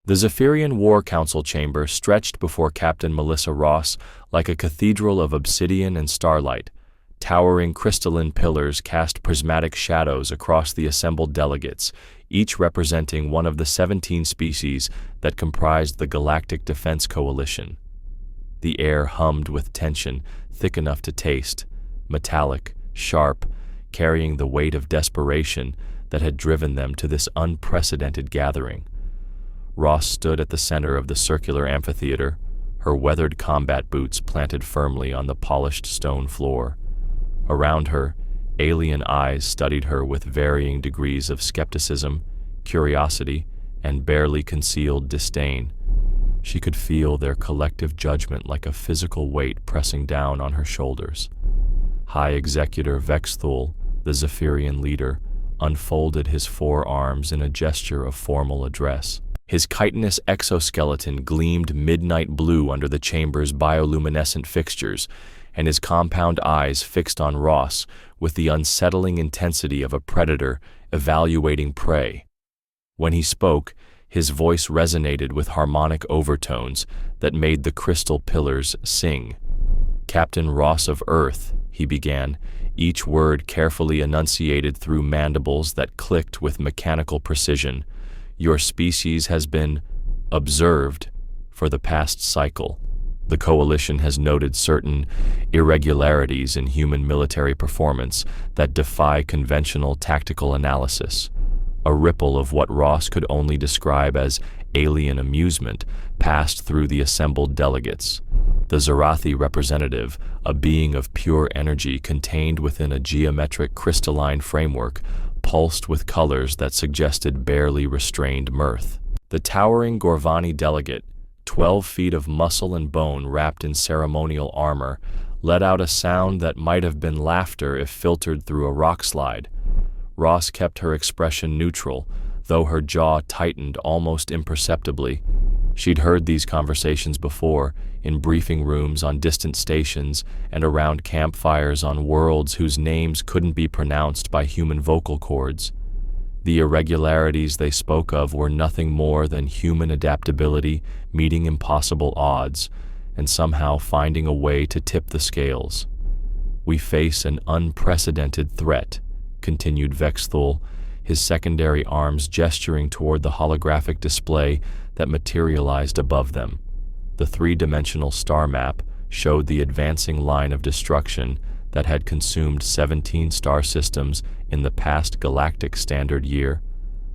The Zephyrian War Council chamber stretched before Captain Melissa Ross like a cathedral of obsidian and starlight. Towering crystalline pillars cast prismatic shadows across the assembled delegates, each representing one of the 17 species that comprised the Galactic Defense Coalition. The air hummed with tension, thick enough to taste, metallic, sharp, carrying the weight of desperation that had driven them to this unprecedented gathering. Ross stood at the center of the circular amphitheater, her weathered combat boots planted firmly on the polished stone floor. Around her, alien eyes studied her with varying degrees of skepticism, curiosity, and barely concealed disdain. She could feel their collective judgment like a physical weight pressing down on her shoulders. High Executor Vexthul, the Zephyrian leader, unfolded his forearms in a gesture of formal address. His chitinous exoskeleton gleamed midnight blue under the chamber's bioluminescent fixtures, and his compound eyes fixed on Ross with the unsettling intensity of a predator evaluating prey. When he spoke, his voice resonated with harmonic overtones that made the crystal pillars sing. "Captain Ross of Earth," he began, each word carefully enunciated through mandibles that clicked with mechanical precision. "Your species has been observed for the past cycle. The Coalition has noted certain irregularities in human military performance that defy conventional tactical analysis." A ripple of what Ross could only describe as alien amusement passed through the assembled delegates. The Zarathi representative, a being of pure energy contained within a geometric crystalline framework, pulsed with colors that suggested barely restrained mirth. The towering Gorvani delegate, 12 feet of muscle and bone wrapped in ceremonial armor, let out a sound that might have been laughter if filtered through a rock slide. Ross kept her expression neutral, though her jaw tightened almost imperceptibly. She'd heard these conversations before, in briefing rooms on distant stations and around campfires on worlds whose names couldn't be pronounced by human vocal cords. The irregularities they spoke of were nothing more than human adaptability meeting impossible odds and somehow finding a way to tip the scales. "We face an unprecedented threat," continued Vexthul, his secondary arms gesturing toward the holographic display that materialized above them. The three-dimensional star map showed the advancing line of destruction that had consumed 17 star systems in the past galactic standard year.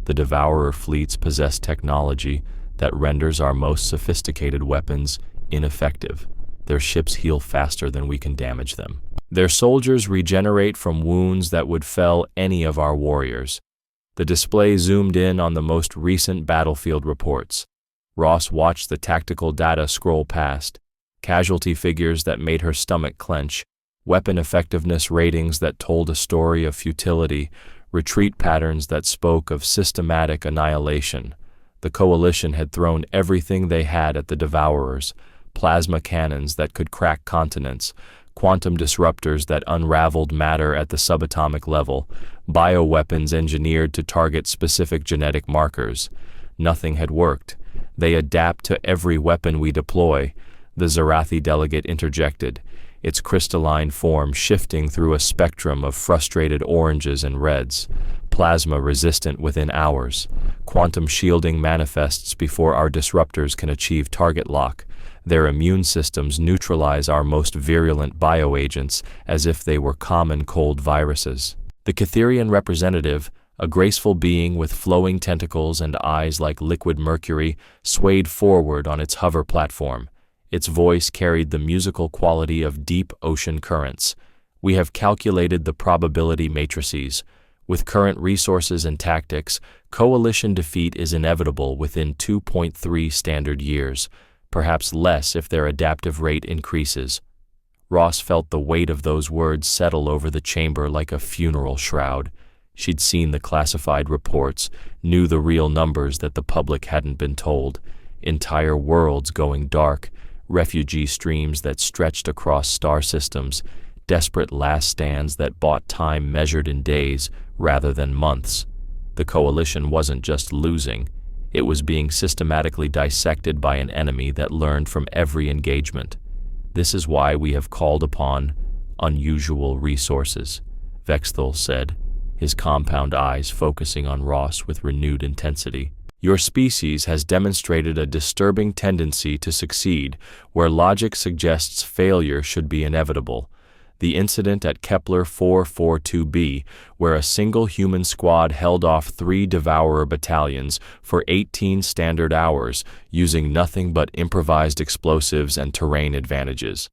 The Devourer fleets possess technology that renders our most sophisticated weapons ineffective. Their ships heal faster than we can damage them. Their soldiers regenerate from wounds that would fell any of our warriors. The display zoomed in on the most recent battlefield reports. Ross watched the tactical data scroll past, casualty figures that made her stomach clench, weapon effectiveness ratings that told a story of futility, retreat patterns that spoke of systematic annihilation. The Coalition had thrown everything they had at the Devourers: plasma cannons that could crack continents, quantum disruptors that unraveled matter at the subatomic level, bioweapons engineered to target specific genetic markers. Nothing had worked. "They adapt to every weapon we deploy," the Zarathi delegate interjected, its crystalline form shifting through a spectrum of frustrated oranges and reds. "Plasma resistant within hours. Quantum shielding manifests before our disruptors can achieve target lock. Their immune systems neutralize our most virulent bioagents as if they were common cold viruses." The Catherian representative, a graceful being with flowing tentacles and eyes like liquid mercury, swayed forward on its hover platform. Its voice carried the musical quality of deep ocean currents. "We have calculated the probability matrices. With current resources and tactics, Coalition defeat is inevitable within 2.3 standard years, perhaps less if their adaptive rate increases." Ross felt the weight of those words settle over the chamber like a funeral shroud. She'd seen the classified reports, knew the real numbers that the public hadn't been told. Entire worlds going dark, refugee streams that stretched across star systems, desperate last stands that bought time measured in days rather than months. The Coalition wasn't just losing, It was being systematically dissected by an enemy that learned from every engagement. "This is why we have called upon unusual resources," Vexthal said, his compound eyes focusing on Ross with renewed intensity. "Your species has demonstrated a disturbing tendency to succeed where logic suggests failure should be inevitable. The incident at Kepler 442b, where a single human squad held off 3 Devourer battalions for 18 standard hours using nothing but improvised explosives and terrain advantages.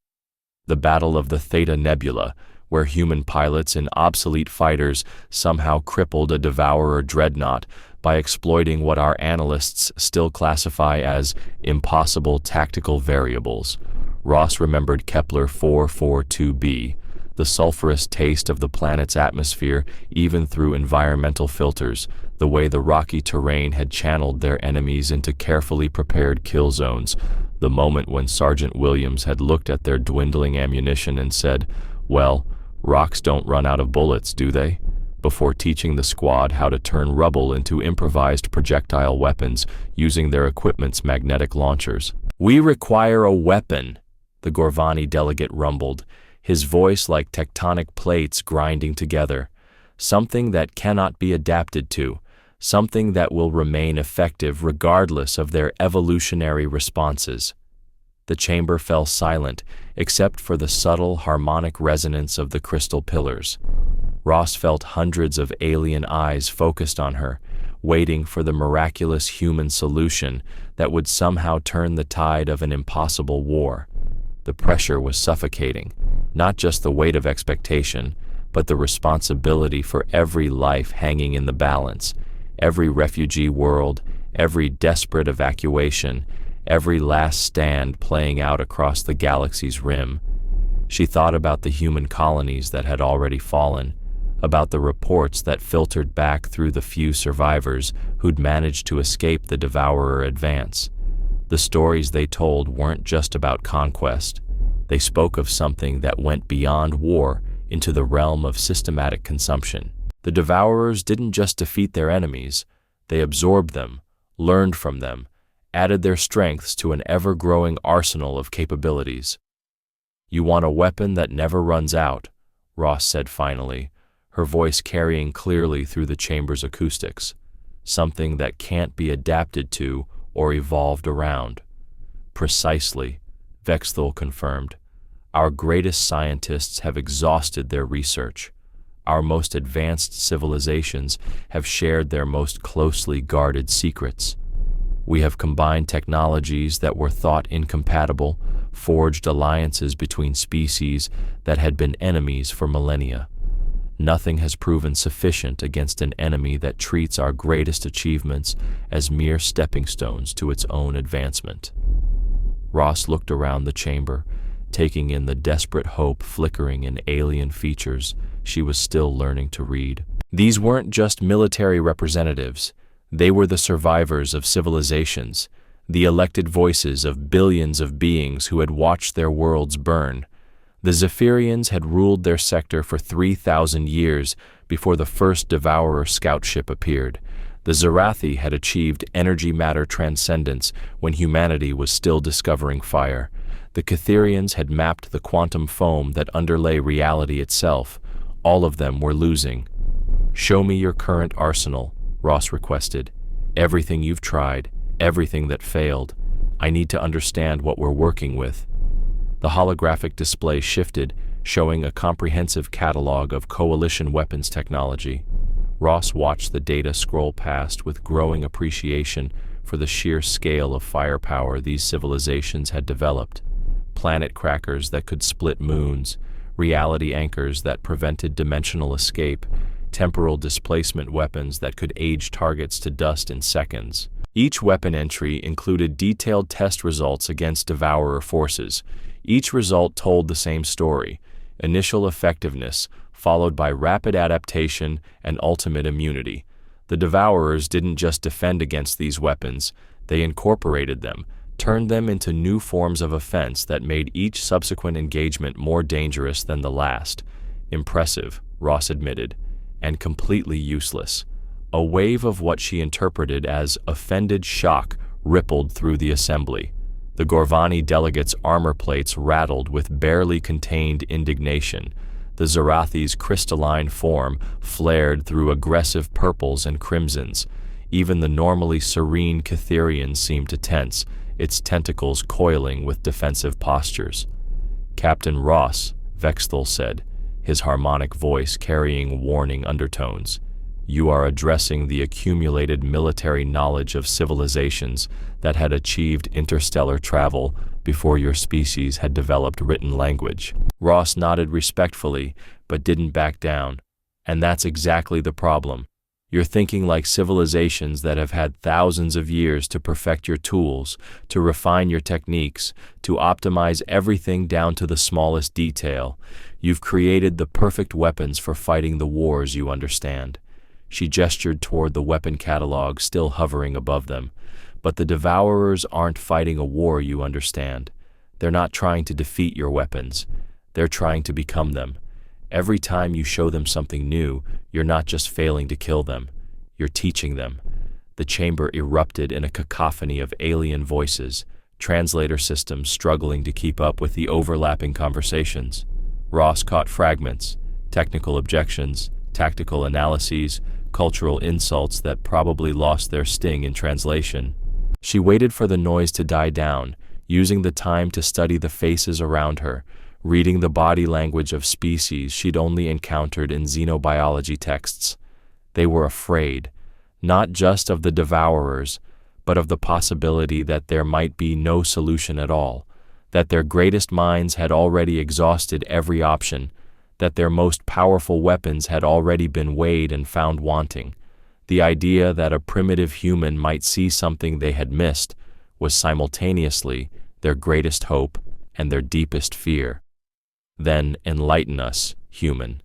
The Battle of the Theta Nebula, where human pilots in obsolete fighters somehow crippled a Devourer dreadnought by exploiting what our analysts still classify as impossible tactical variables." Ross remembered Kepler 442b, the sulfurous taste of the planet's atmosphere even through environmental filters, the way the rocky terrain had channeled their enemies into carefully prepared kill zones, the moment when Sergeant Williams had looked at their dwindling ammunition and said, "Well, rocks don't run out of bullets, do they?" before teaching the squad how to turn rubble into improvised projectile weapons using their equipment's magnetic launchers. "We require a weapon," the Gorvani delegate rumbled, his voice like tectonic plates grinding together. "Something that cannot be adapted to, something that will remain effective regardless of their evolutionary responses." The chamber fell silent, except for the subtle harmonic resonance of the crystal pillars. Ross felt hundreds of alien eyes focused on her, waiting for the miraculous human solution that would somehow turn the tide of an impossible war. The pressure was suffocating, not just the weight of expectation, but the responsibility for every life hanging in the balance, every refugee world, every desperate evacuation, every last stand playing out across the galaxy's rim. She thought about the human colonies that had already fallen, about the reports that filtered back through the few survivors who'd managed to escape the Devourer advance. The stories they told weren't just about conquest. They spoke of something that went beyond war into the realm of systematic consumption. The Devourers didn't just defeat their enemies, they absorbed them, learned from them, added their strengths to an ever-growing arsenal of capabilities. "You want a weapon that never runs out," Ross said finally, her voice carrying clearly through the chamber's acoustics. "Something that can't be adapted to or evolved around." "Precisely," Vexthal confirmed. "Our greatest scientists have exhausted their research. Our most advanced civilizations have shared their most closely guarded secrets. We have combined technologies that were thought incompatible, forged alliances between species that had been enemies for millennia. Nothing has proven sufficient against an enemy that treats our greatest achievements as mere stepping stones to its own advancement." Ross looked around the chamber, taking in the desperate hope flickering in alien features she was still learning to read. These weren't just military representatives. They were the survivors of civilizations, the elected voices of billions of beings who had watched their worlds burn. The Zephyrians had ruled their sector for 3,000 years before the first Devourer scout ship appeared. The Zerathi had achieved energy matter transcendence when humanity was still discovering fire. The Catherians had mapped the quantum foam that underlay reality itself. All of them were losing. "Show me your current arsenal," Ross requested. "Everything you've tried, everything that failed. I need to understand what we're working with." The holographic display shifted, showing a comprehensive catalog of coalition weapons technology. Ross watched the data scroll past with growing appreciation for the sheer scale of firepower these civilizations had developed. Planet crackers that could split moons, reality anchors that prevented dimensional escape, temporal displacement weapons that could age targets to dust in seconds. Each weapon entry included detailed test results against Devourer forces. Each result told the same story: initial effectiveness, followed by rapid adaptation and ultimate immunity. The Devourers didn't just defend against these weapons, they incorporated them, turned them into new forms of offense that made each subsequent engagement more dangerous than the last. Impressive, Ross admitted, and completely useless. A wave of what she interpreted as offended shock rippled through the assembly. The Gorvani delegates' armor plates rattled with barely contained indignation. The Zarathi's crystalline form flared through aggressive purples and crimsons. Even the normally serene Catherian seemed to tense, its tentacles coiling with defensive postures. "Captain Ross," Vexthal said, his harmonic voice carrying warning undertones, "you are addressing the accumulated military knowledge of civilizations that had achieved interstellar travel before your species had developed written language." Ross nodded respectfully, but didn't back down. "And that's exactly the problem. You're thinking like civilizations that have had thousands of years to perfect your tools, to refine your techniques, to optimize everything down to the smallest detail. You've created the perfect weapons for fighting the wars you understand." She gestured toward the weapon catalog still hovering above them. "But the Devourers aren't fighting a war you understand. They're not trying to defeat your weapons. They're trying to become them. Every time you show them something new, you're not just failing to kill them, you're teaching them." The chamber erupted in a cacophony of alien voices, translator systems struggling to keep up with the overlapping conversations. Ross caught fragments, technical objections, tactical analyses, cultural insults that probably lost their sting in translation. She waited for the noise to die down, using the time to study the faces around her, reading the body language of species she'd only encountered in xenobiology texts. They were afraid, not just of the Devourers, but of the possibility that there might be no solution at all, that their greatest minds had already exhausted every option, that their most powerful weapons had already been weighed and found wanting. The idea that a primitive human might see something they had missed was simultaneously their greatest hope and their deepest fear. "Then enlighten us, human."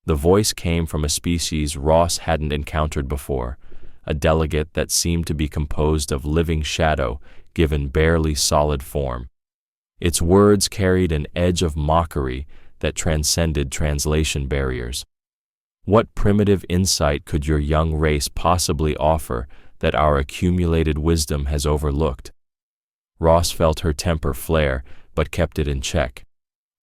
The voice came from a species Ross hadn't encountered before, a delegate that seemed to be composed of living shadow given barely solid form. Its words carried an edge of mockery that transcended translation barriers. "What primitive insight could your young race possibly offer that our accumulated wisdom has overlooked?" Ross felt her temper flare, but kept it in check.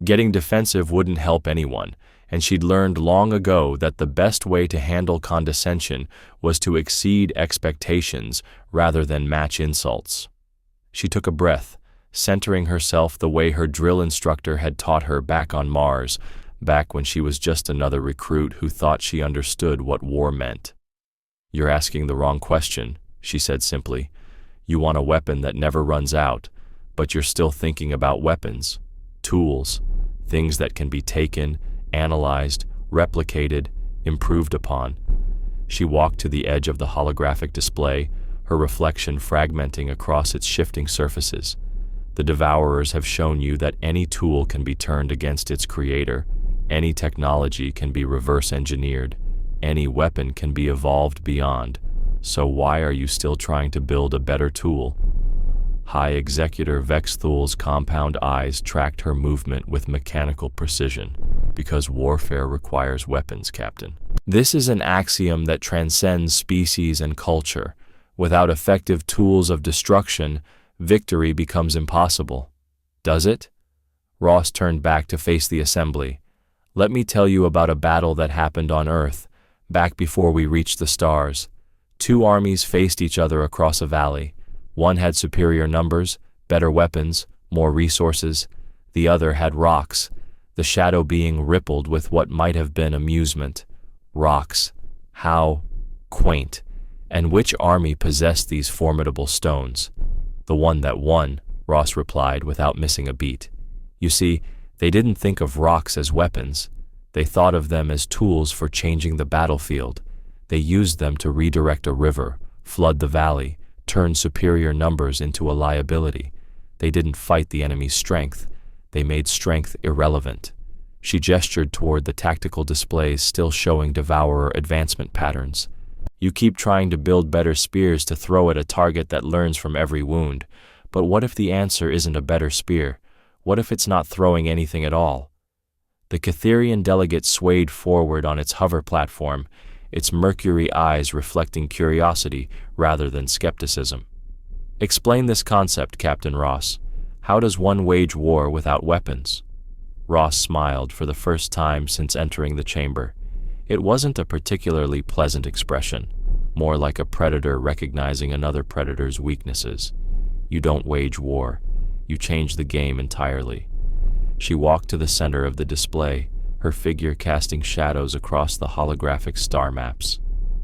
Getting defensive wouldn't help anyone, and she'd learned long ago that the best way to handle condescension was to exceed expectations rather than match insults. She took a breath, centering herself the way her drill instructor had taught her back on Mars, back when she was just another recruit who thought she understood what war meant. "You're asking the wrong question," she said simply. "You want a weapon that never runs out, but you're still thinking about weapons, tools, things that can be taken, analyzed, replicated, improved upon." She walked to the edge of the holographic display, her reflection fragmenting across its shifting surfaces. "The Devourers have shown you that any tool can be turned against its creator, any technology can be reverse engineered, any weapon can be evolved beyond. So why are you still trying to build a better tool?" High Executor Vexthal's compound eyes tracked her movement with mechanical precision. "Because warfare requires weapons, Captain. This is an axiom that transcends species and culture. Without effective tools of destruction, victory becomes impossible." "Does it?" Ross turned back to face the assembly. "Let me tell you about a battle that happened on Earth, back before we reached the stars. Two armies faced each other across a valley. One had superior numbers, better weapons, more resources. The other had rocks, the shadow being rippled with what might have been amusement. Rocks. How quaint. And which army possessed these formidable stones?" "The one that won," Ross replied without missing a beat. "You see, they didn't think of rocks as weapons. They thought of them as tools for changing the battlefield. They used them to redirect a river, flood the valley, turn superior numbers into a liability. They didn't fight the enemy's strength. They made strength irrelevant." She gestured toward the tactical displays still showing Devourer advancement patterns. "You keep trying to build better spears to throw at a target that learns from every wound. But what if the answer isn't a better spear? What if it's not throwing anything at all?" The Catherian delegate swayed forward on its hover platform, its mercury eyes reflecting curiosity rather than skepticism. "Explain this concept, Captain Ross. How does one wage war without weapons?" Ross smiled for the first time since entering the chamber. It wasn't a particularly pleasant expression, more like a predator recognizing another predator's weaknesses. "You don't wage war. You change the game entirely." She walked to the center of the display, her figure casting shadows across the holographic star maps.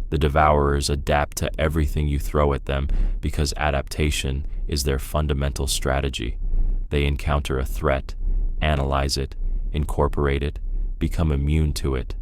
"The Devourers adapt to everything you throw at them because adaptation is their fundamental strategy. They encounter a threat, analyze it, incorporate it, become immune to it.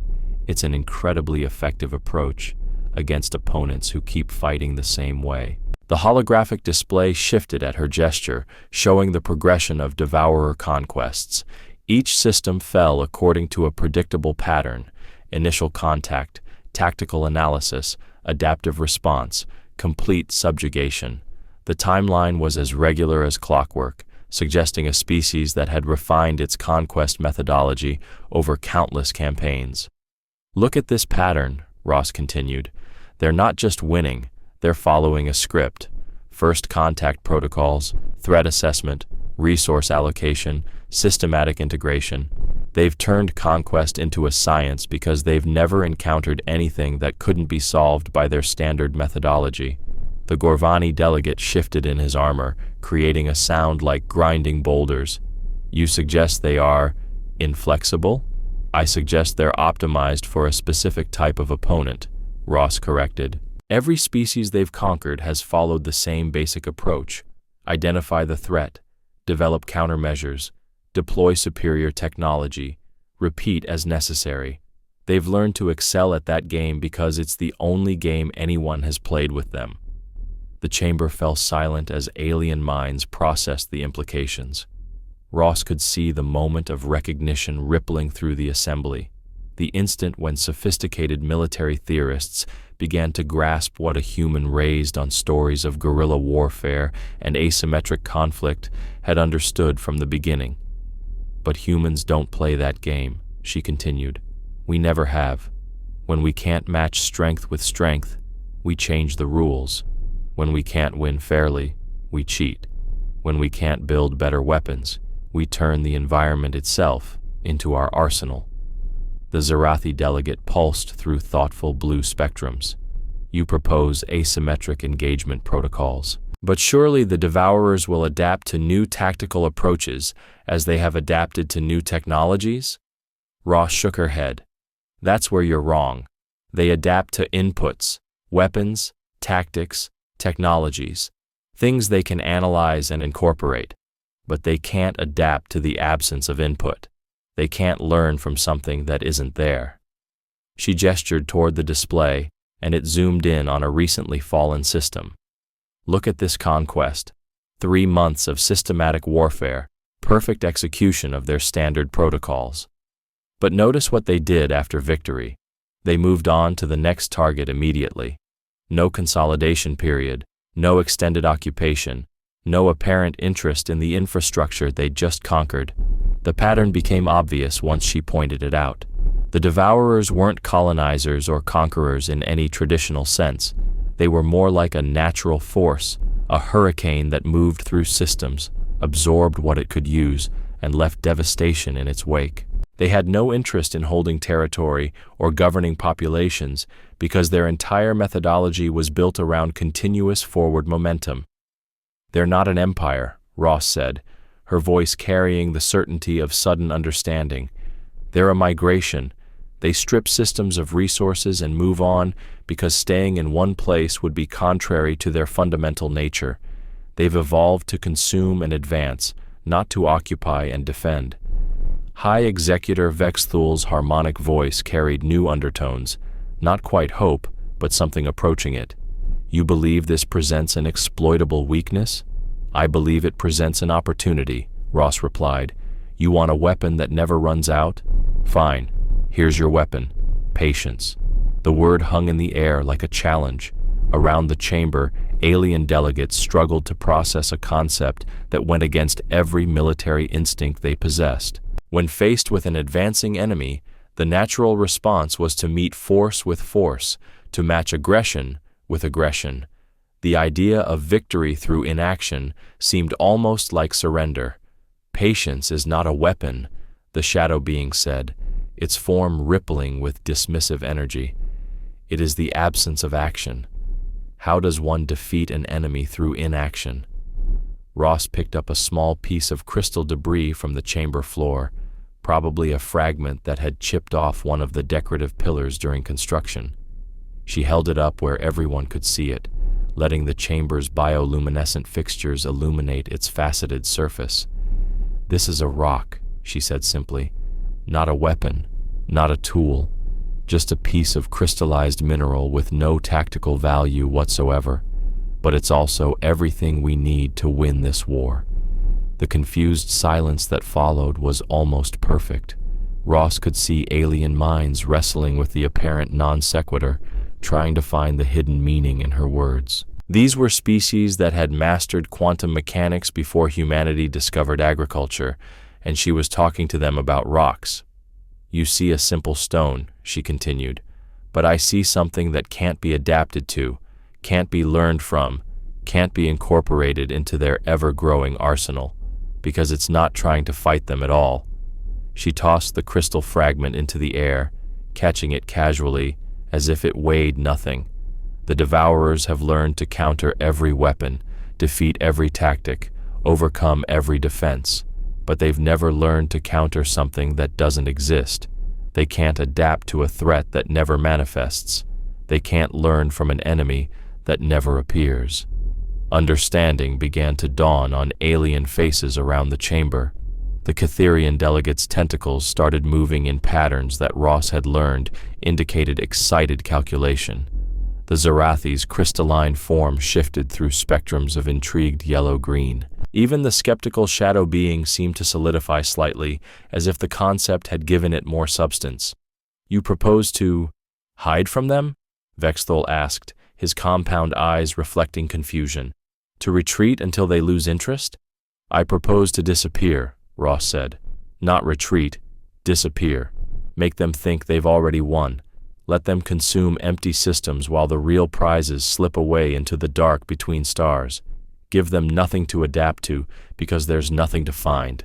It's an incredibly effective approach against opponents who keep fighting the same way." The holographic display shifted at her gesture, showing the progression of Devourer conquests. Each system fell according to a predictable pattern: initial contact, tactical analysis, adaptive response, complete subjugation. The timeline was as regular as clockwork, suggesting a species that had refined its conquest methodology over countless campaigns. "Look at this pattern," Ross continued. "They're not just winning, they're following a script. First contact protocols, threat assessment, resource allocation, systematic integration. They've turned conquest into a science because they've never encountered anything that couldn't be solved by their standard methodology." The Gorvani delegate shifted in his armor, creating a sound like grinding boulders. "You suggest they are inflexible?" "I suggest they're optimized for a specific type of opponent," Ross corrected. "Every species they've conquered has followed the same basic approach: identify the threat, develop countermeasures, deploy superior technology, repeat as necessary. They've learned to excel at that game because it's the only game anyone has played with them." The chamber fell silent as alien minds processed the implications. Ross could see the moment of recognition rippling through the assembly, the instant when sophisticated military theorists began to grasp what a human raised on stories of guerrilla warfare and asymmetric conflict had understood from the beginning. "But humans don't play that game," she continued. "We never have. When we can't match strength with strength, we change the rules. When we can't win fairly, we cheat. When we can't build better weapons, we turn the environment itself into our arsenal." The Zarathi delegate pulsed through thoughtful blue spectrums. "You propose asymmetric engagement protocols. But surely the Devourers will adapt to new tactical approaches as they have adapted to new technologies?" Ross shook her head. "That's where you're wrong. They adapt to inputs, weapons, tactics, technologies, things they can analyze and incorporate. But they can't adapt to the absence of input. They can't learn from something that isn't there." She gestured toward the display, and it zoomed in on a recently fallen system. "Look at this conquest. 3 months of systematic warfare, perfect execution of their standard protocols. But notice what they did after victory. They moved on to the next target immediately. No consolidation period, no extended occupation, no apparent interest in the infrastructure they'd just conquered. The pattern became obvious once she pointed it out. The Devourers weren't colonizers or conquerors in any traditional sense. They were more like a natural force, a hurricane that moved through systems, absorbed what it could use, and left devastation in its wake. They had no interest in holding territory or governing populations because their entire methodology was built around continuous forward momentum. "They're not an empire," Ross said, her voice carrying the certainty of sudden understanding. "They're a migration. They strip systems of resources and move on because staying in one place would be contrary to their fundamental nature. They've evolved to consume and advance, not to occupy and defend." High Executor Vexthul's harmonic voice carried new undertones, not quite hope, but something approaching it. "You believe this presents an exploitable weakness?" "I believe it presents an opportunity," Ross replied. "You want a weapon that never runs out? Fine. Here's your weapon. Patience." The word hung in the air like a challenge. Around the chamber, alien delegates struggled to process a concept that went against every military instinct they possessed. When faced with an advancing enemy, The natural response was to meet force with force, to match aggression with aggression. The idea of victory through inaction seemed almost like surrender. "Patience is not a weapon," the shadow being said, its form rippling with dismissive energy. "It is the absence of action. How does one defeat an enemy through inaction?" Ross picked up a small piece of crystal debris from the chamber floor, probably a fragment that had chipped off one of the decorative pillars during construction. She held it up where everyone could see it, letting the chamber's bioluminescent fixtures illuminate its faceted surface. "This is a rock," she said simply. "Not a weapon, not a tool, just a piece of crystallized mineral with no tactical value whatsoever. But it's also everything we need to win this war." The confused silence that followed was almost perfect. Ross could see alien minds wrestling with the apparent non sequitur, trying to find the hidden meaning in her words. These were species that had mastered quantum mechanics before humanity discovered agriculture, and she was talking to them about rocks. "You see a simple stone," she continued, "but I see something that can't be adapted to, can't be learned from, can't be incorporated into their ever-growing arsenal, because it's not trying to fight them at all." She tossed the crystal fragment into the air, catching it casually, as if it weighed nothing. "The Devourers have learned to counter every weapon, defeat every tactic, overcome every defense, but they've never learned to counter something that doesn't exist. They can't adapt to a threat that never manifests. They can't learn from an enemy that never appears." Understanding began to dawn on alien faces around the chamber. The Catherian delegates' tentacles started moving in patterns that Ross had learned indicated excited calculation. The Zarathi's crystalline form shifted through spectrums of intrigued yellow-green. Even the skeptical shadow being seemed to solidify slightly, as if the concept had given it more substance. "You propose to hide from them?" Vexthol asked, his compound eyes reflecting confusion. "To retreat until they lose interest?" "I propose to disappear," Ross said. "Not retreat, disappear. Make them think they've already won. Let them consume empty systems while the real prizes slip away into the dark between stars. Give them nothing to adapt to because there's nothing to find."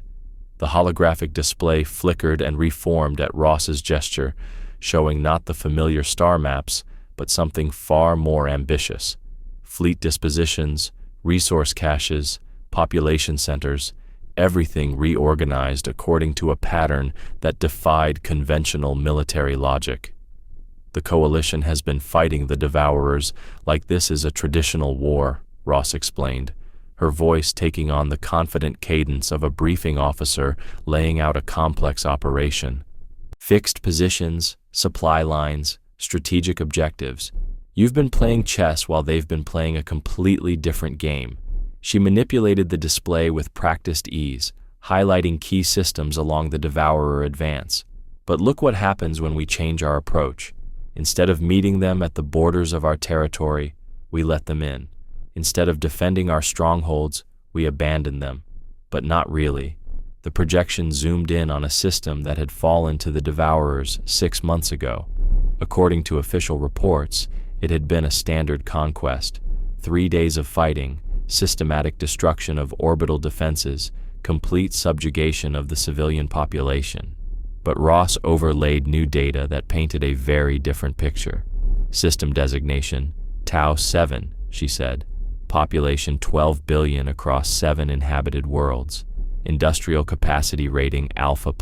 The holographic display flickered and reformed at Ross's gesture, showing not the familiar star maps, but something far more ambitious. Fleet dispositions, resource caches, population centers, everything reorganized according to a pattern that defied conventional military logic. "The Coalition has been fighting the Devourers like this is a traditional war," Ross explained, her voice taking on the confident cadence of a briefing officer laying out a complex operation. "Fixed positions, supply lines, strategic objectives. You've been playing chess while they've been playing a completely different game." She manipulated the display with practiced ease, highlighting key systems along the Devourer advance. "But look what happens when we change our approach. Instead of meeting them at the borders of our territory, we let them in. Instead of defending our strongholds, we abandon them. But not really." The projection zoomed in on a system that had fallen to the Devourers 6 months ago. According to official reports, it had been a standard conquest. 3 days of fighting, systematic destruction of orbital defenses, complete subjugation of the civilian population. But Ross overlaid new data that painted a very different picture. System designation, Tau 7, she said. Population 12 billion across 7 inhabited worlds. Industrial capacity rating Alpha+.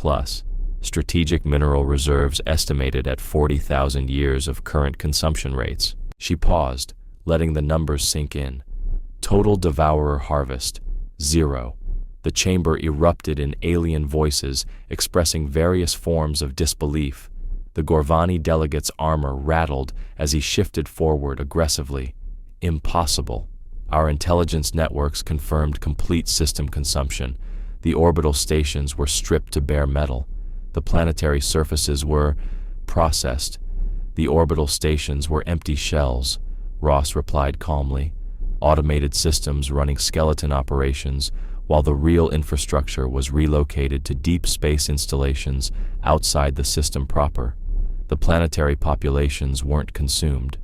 Strategic mineral reserves estimated at 40,000 years of current consumption rates. She paused, letting the numbers sink in. Total Devourer harvest, 0. The chamber erupted in alien voices expressing various forms of disbelief. The Gorvani delegate's armor rattled as he shifted forward aggressively. "Impossible. Our intelligence networks confirmed complete system consumption. The orbital stations were stripped to bare metal. The planetary surfaces were processed. The orbital stations were empty shells," Ross replied calmly. "Automated systems running skeleton operations while the real infrastructure was relocated to deep space installations outside the system proper. The planetary populations weren't consumed.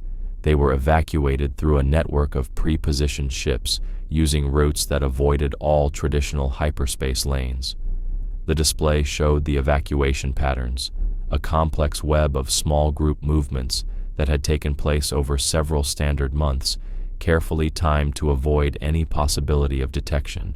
They were evacuated through a network of pre-positioned ships using routes that avoided all traditional hyperspace lanes. The display showed the evacuation patterns, a complex web of small group movements that had taken place over several standard months, carefully timed to avoid any possibility of detection.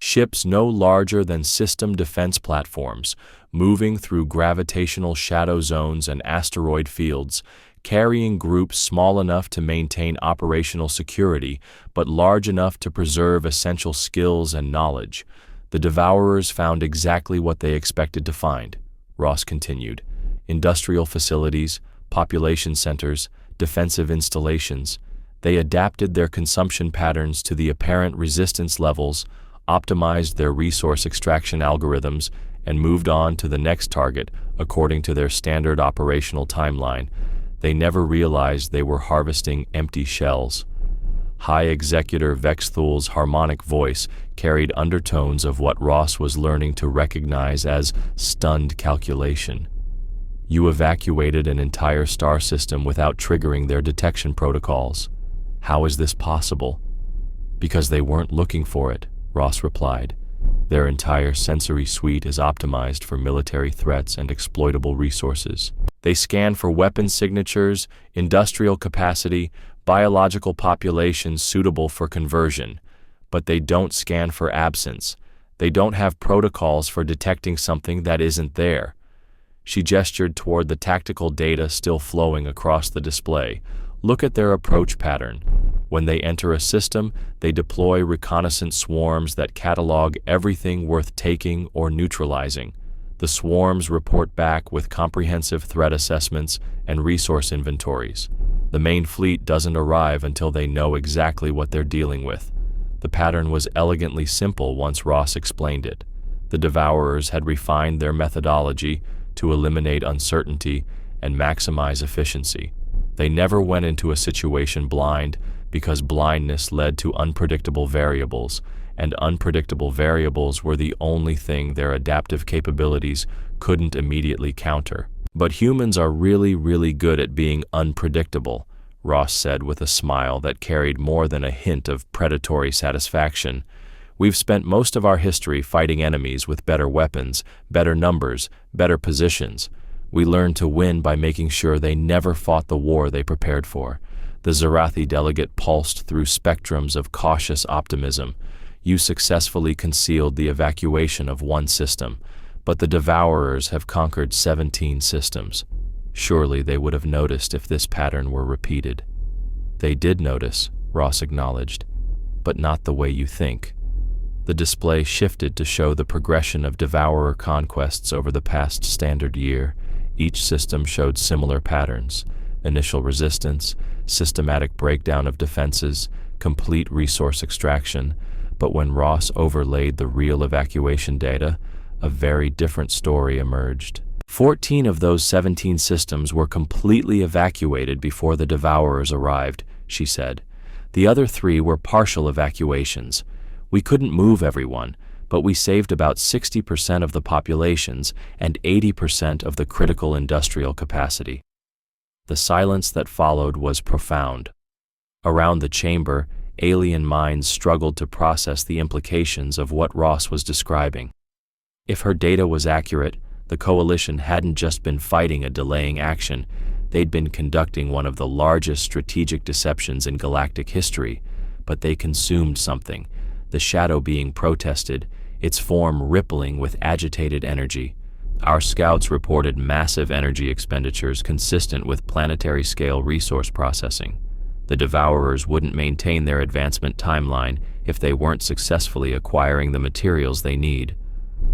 Ships no larger than system defense platforms, moving through gravitational shadow zones and asteroid fields, carrying groups small enough to maintain operational security, but large enough to preserve essential skills and knowledge. The Devourers found exactly what they expected to find, Ross continued. Industrial facilities, population centers, defensive installations. They adapted their consumption patterns to the apparent resistance levels, optimized their resource extraction algorithms, and moved on to the next target according to their standard operational timeline. They never realized they were harvesting empty shells. High Executor Vexthul's harmonic voice carried undertones of what Ross was learning to recognize as stunned calculation. You evacuated an entire star system without triggering their detection protocols. How is this possible? Because they weren't looking for it, Ross replied. Their entire sensory suite is optimized for military threats and exploitable resources. They scan for weapon signatures, industrial capacity, biological populations suitable for conversion, but they don't scan for absence. They don't have protocols for detecting something that isn't there. She gestured toward the tactical data still flowing across the display. Look at their approach pattern. When they enter a system, they deploy reconnaissance swarms that catalog everything worth taking or neutralizing. The swarms report back with comprehensive threat assessments and resource inventories. The main fleet doesn't arrive until they know exactly what they're dealing with. The pattern was elegantly simple once Ross explained it. The Devourers had refined their methodology to eliminate uncertainty and maximize efficiency. They never went into a situation blind because blindness led to unpredictable variables, and unpredictable variables were the only thing their adaptive capabilities couldn't immediately counter. But humans are really good at being unpredictable, Ross said with a smile that carried more than a hint of predatory satisfaction. We've spent most of our history fighting enemies with better weapons, better numbers, better positions. We learned to win by making sure they never fought the war they prepared for. The Zarathi delegate pulsed through spectrums of cautious optimism. You successfully concealed the evacuation of one system, but the Devourers have conquered 17 systems. Surely they would have noticed if this pattern were repeated. They did notice, Ross acknowledged, but not the way you think. The display shifted to show the progression of Devourer conquests over the past standard year. Each system showed similar patterns: initial resistance, systematic breakdown of defenses, complete resource extraction. But when Ross overlaid the real evacuation data, a very different story emerged. 14 of those 17 systems were completely evacuated before the Devourers arrived, she said. The other 3 were partial evacuations. We couldn't move everyone, but we saved about 60% of the populations and 80% of the critical industrial capacity. The silence that followed was profound. Around the chamber, alien minds struggled to process the implications of what Ross was describing. If her data was accurate, the Coalition hadn't just been fighting a delaying action, they'd been conducting one of the largest strategic deceptions in galactic history. But they consumed something, the shadow being protested, its form rippling with agitated energy. Our scouts reported massive energy expenditures consistent with planetary-scale resource processing. The Devourers wouldn't maintain their advancement timeline if they weren't successfully acquiring the materials they need.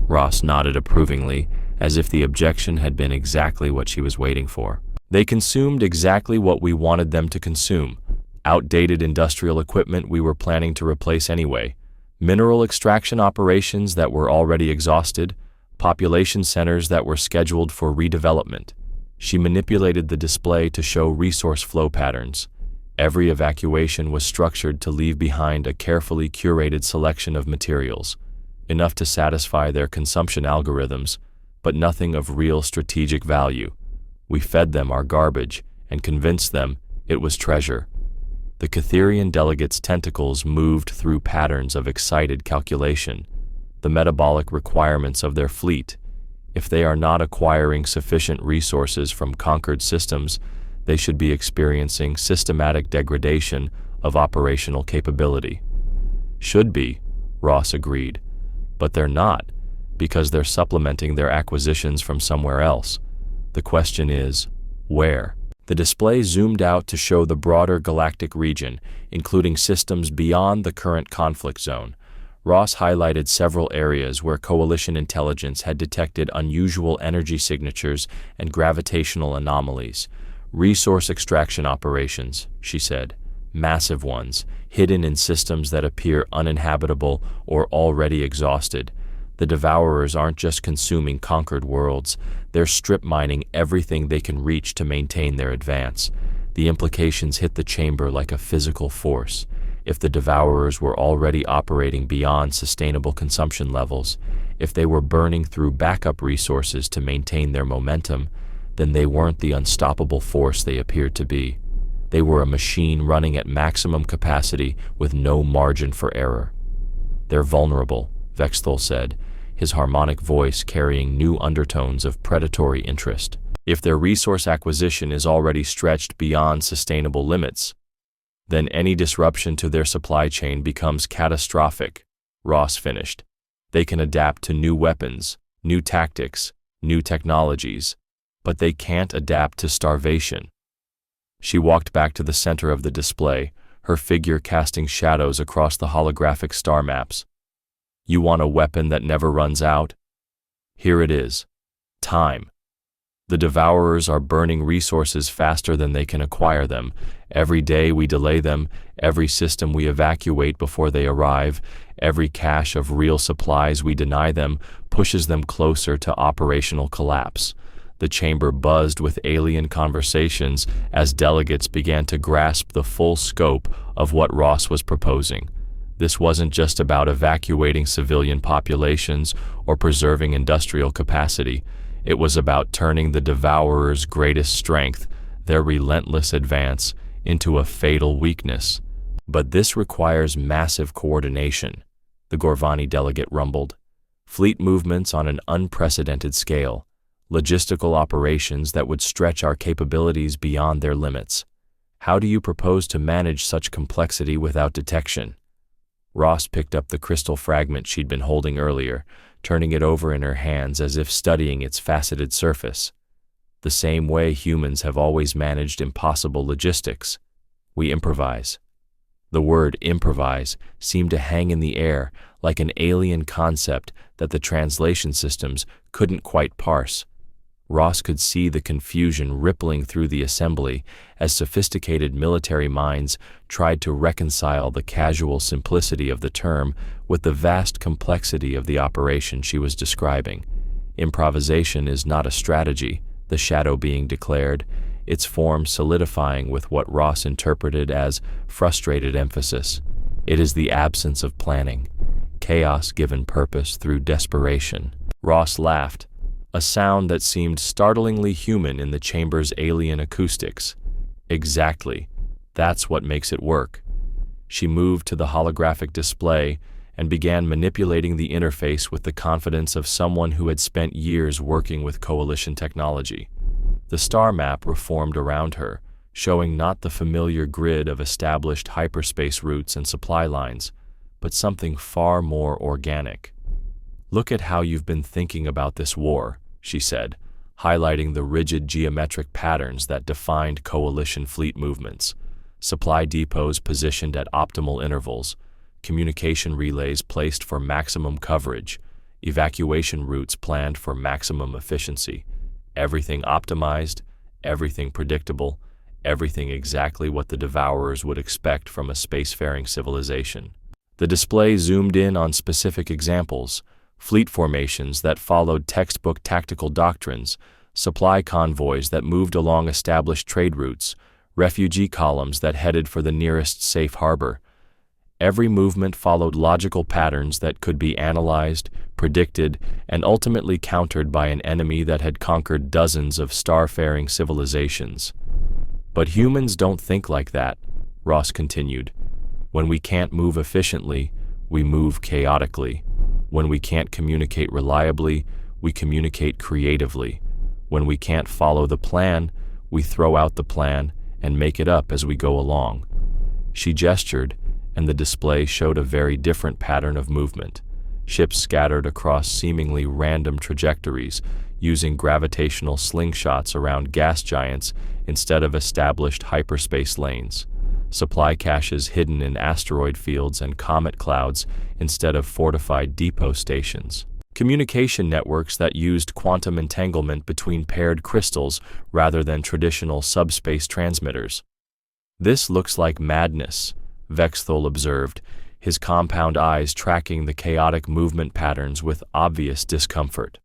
Ross nodded approvingly, as if the objection had been exactly what she was waiting for. They consumed exactly what we wanted them to consume: outdated industrial equipment we were planning to replace anyway, mineral extraction operations that were already exhausted, population centers that were scheduled for redevelopment. She manipulated the display to show resource flow patterns. Every evacuation was structured to leave behind a carefully curated selection of materials, enough to satisfy their consumption algorithms, but nothing of real strategic value. We fed them our garbage and convinced them it was treasure. The Catherian delegates' tentacles moved through patterns of excited calculation, the metabolic requirements of their fleet. If they are not acquiring sufficient resources from conquered systems, they should be experiencing systematic degradation of operational capability. Should be, Ross agreed, but they're not, because they're supplementing their acquisitions from somewhere else. The question is, where? The display zoomed out to show the broader galactic region, including systems beyond the current conflict zone. Ross highlighted several areas where Coalition intelligence had detected unusual energy signatures and gravitational anomalies. Resource extraction operations, she said, massive ones, hidden in systems that appear uninhabitable or already exhausted. The Devourers aren't just consuming conquered worlds, they're strip mining everything they can reach to maintain their advance. The implications hit the chamber like a physical force. If the Devourers were already operating beyond sustainable consumption levels, if they were burning through backup resources to maintain their momentum, then they weren't the unstoppable force they appeared to be. They were a machine running at maximum capacity with no margin for error. They're vulnerable, Vexthal said, his harmonic voice carrying new undertones of predatory interest. If their resource acquisition is already stretched beyond sustainable limits, then any disruption to their supply chain becomes catastrophic, Ross finished. They can adapt to new weapons, new tactics, new technologies, but they can't adapt to starvation. She walked back to the center of the display, her figure casting shadows across the holographic star maps. You want a weapon that never runs out? Here it is. Time. The Devourers are burning resources faster than they can acquire them. Every day we delay them, every system we evacuate before they arrive, every cache of real supplies we deny them pushes them closer to operational collapse. The chamber buzzed with alien conversations as delegates began to grasp the full scope of what Ross was proposing. This wasn't just about evacuating civilian populations or preserving industrial capacity. It was about turning the Devourers' greatest strength, their relentless advance, into a fatal weakness. But this requires massive coordination, the Gorvani delegate rumbled. Fleet movements on an unprecedented scale, logistical operations that would stretch our capabilities beyond their limits. How do you propose to manage such complexity without detection? Ross picked up the crystal fragment she'd been holding earlier, turning it over in her hands as if studying its faceted surface. The same way humans have always managed impossible logistics. We improvise. The word improvise seemed to hang in the air like an alien concept that the translation systems couldn't quite parse. Ross could see the confusion rippling through the assembly as sophisticated military minds tried to reconcile the casual simplicity of the term with the vast complexity of the operation she was describing. Improvisation is not a strategy, the shadow being declared, its form solidifying with what Ross interpreted as frustrated emphasis. It is the absence of planning, chaos given purpose through desperation. Ross laughed, a sound that seemed startlingly human in the chamber's alien acoustics. Exactly. That's what makes it work. She moved to the holographic display and began manipulating the interface with the confidence of someone who had spent years working with Coalition technology. The star map reformed around her, showing not the familiar grid of established hyperspace routes and supply lines, but something far more organic. Look at how you've been thinking about this war, she said, highlighting the rigid geometric patterns that defined Coalition fleet movements. Supply depots positioned at optimal intervals, communication relays placed for maximum coverage, evacuation routes planned for maximum efficiency. Everything optimized, everything predictable, everything exactly what the Devourers would expect from a spacefaring civilization. The display zoomed in on specific examples, fleet formations that followed textbook tactical doctrines, supply convoys that moved along established trade routes, refugee columns that headed for the nearest safe harbor. Every movement followed logical patterns that could be analyzed, predicted, and ultimately countered by an enemy that had conquered dozens of starfaring civilizations. But humans don't think like that, Ross continued. When we can't move efficiently, we move chaotically. When we can't communicate reliably, we communicate creatively. When we can't follow the plan, we throw out the plan and make it up as we go along. She gestured, and the display showed a very different pattern of movement. Ships scattered across seemingly random trajectories, using gravitational slingshots around gas giants instead of established hyperspace lanes. Supply caches hidden in asteroid fields and comet clouds instead of fortified depot stations. Communication networks that used quantum entanglement between paired crystals rather than traditional subspace transmitters. "This looks like madness," Vexthol observed, his compound eyes tracking the chaotic movement patterns with obvious discomfort.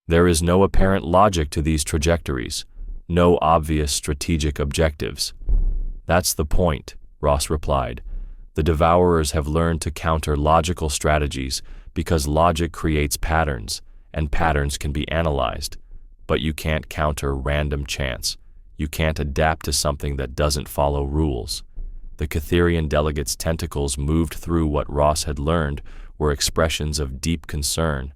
"There is no apparent logic to these trajectories, no obvious strategic objectives." "That's the point," Ross replied. "The Devourers have learned to counter logical strategies because logic creates patterns, and patterns can be analyzed. But you can't counter random chance. You can't adapt to something that doesn't follow rules." The Catherian delegate's tentacles moved through what Ross had learned were expressions of deep concern.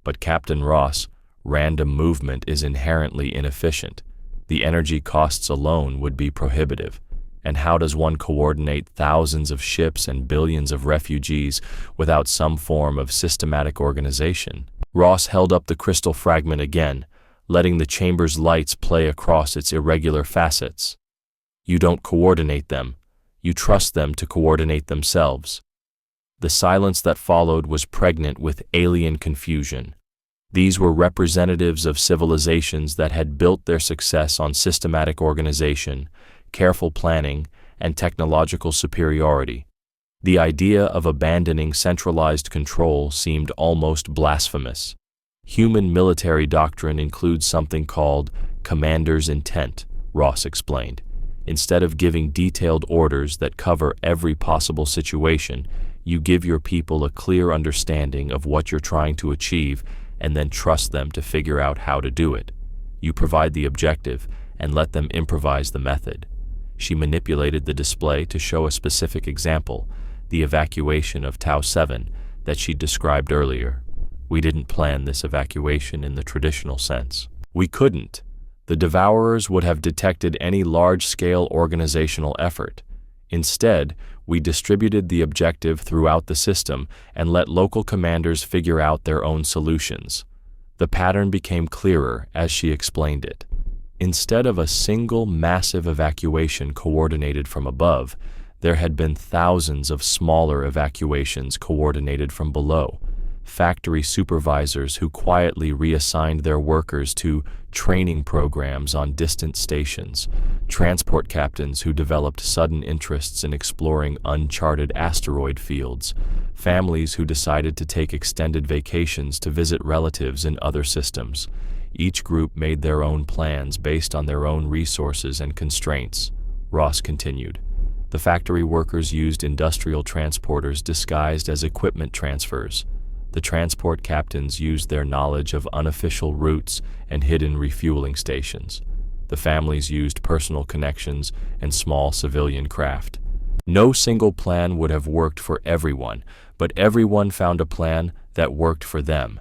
"But Captain Ross, random movement is inherently inefficient. The energy costs alone would be prohibitive. And how does one coordinate thousands of ships and billions of refugees without some form of systematic organization?" Ross held up the crystal fragment again, letting the chamber's lights play across its irregular facets. "You don't coordinate them. You trust them to coordinate themselves." The silence that followed was pregnant with alien confusion. These were representatives of civilizations that had built their success on systematic organization, careful planning, and technological superiority. The idea of abandoning centralized control seemed almost blasphemous. Human military doctrine includes something called commander's intent, Ross explained. Instead of giving detailed orders that cover every possible situation, you give your people a clear understanding of what you're trying to achieve and then trust them to figure out how to do it. You provide the objective and let them improvise the method. She manipulated the display to show a specific example, the evacuation of Tau 7 that she described earlier. "We didn't plan this evacuation in the traditional sense. We couldn't. The Devourers would have detected any large-scale organizational effort. Instead, we distributed the objective throughout the system and let local commanders figure out their own solutions." The pattern became clearer as she explained it. Instead of a single massive evacuation coordinated from above, there had been thousands of smaller evacuations coordinated from below. Factory supervisors who quietly reassigned their workers to training programs on distant stations, transport captains who developed sudden interests in exploring uncharted asteroid fields, families who decided to take extended vacations to visit relatives in other systems. Each group made their own plans based on their own resources and constraints, Ross continued. The factory workers used industrial transporters disguised as equipment transfers. The transport captains used their knowledge of unofficial routes and hidden refueling stations. The families used personal connections and small civilian craft. No single plan would have worked for everyone, but everyone found a plan that worked for them.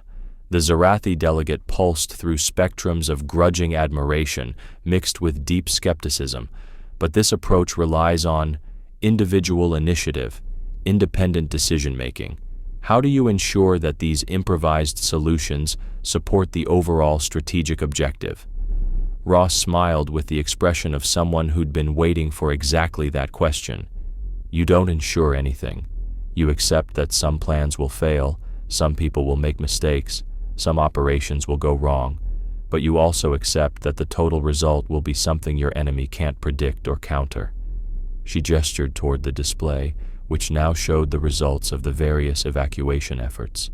The Zarathi delegate pulsed through spectrums of grudging admiration mixed with deep skepticism, but this approach relies on individual initiative, independent decision-making. How do you ensure that these improvised solutions support the overall strategic objective? Ross smiled with the expression of someone who'd been waiting for exactly that question. You don't ensure anything. You accept that some plans will fail, some people will make mistakes, some operations will go wrong, but you also accept that the total result will be something your enemy can't predict or counter. She gestured toward the display, which now showed the results of the various evacuation efforts.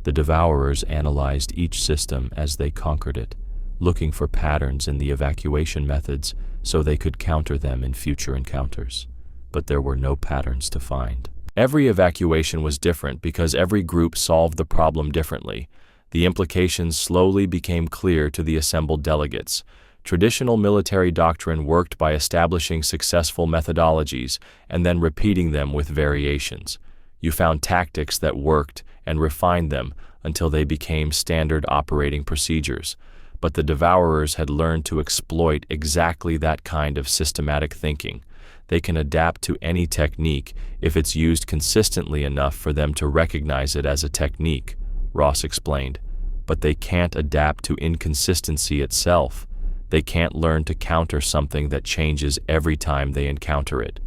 The Devourers analyzed each system as they conquered it, looking for patterns in the evacuation methods so they could counter them in future encounters. But there were no patterns to find. Every evacuation was different because every group solved the problem differently. The implications slowly became clear to the assembled delegates. Traditional military doctrine worked by establishing successful methodologies and then repeating them with variations. You found tactics that worked and refined them until they became standard operating procedures. But the Devourers had learned to exploit exactly that kind of systematic thinking. They can adapt to any technique if it's used consistently enough for them to recognize it as a technique, Ross explained. But they can't adapt to inconsistency itself. They can't learn to counter something that changes every time they encounter it.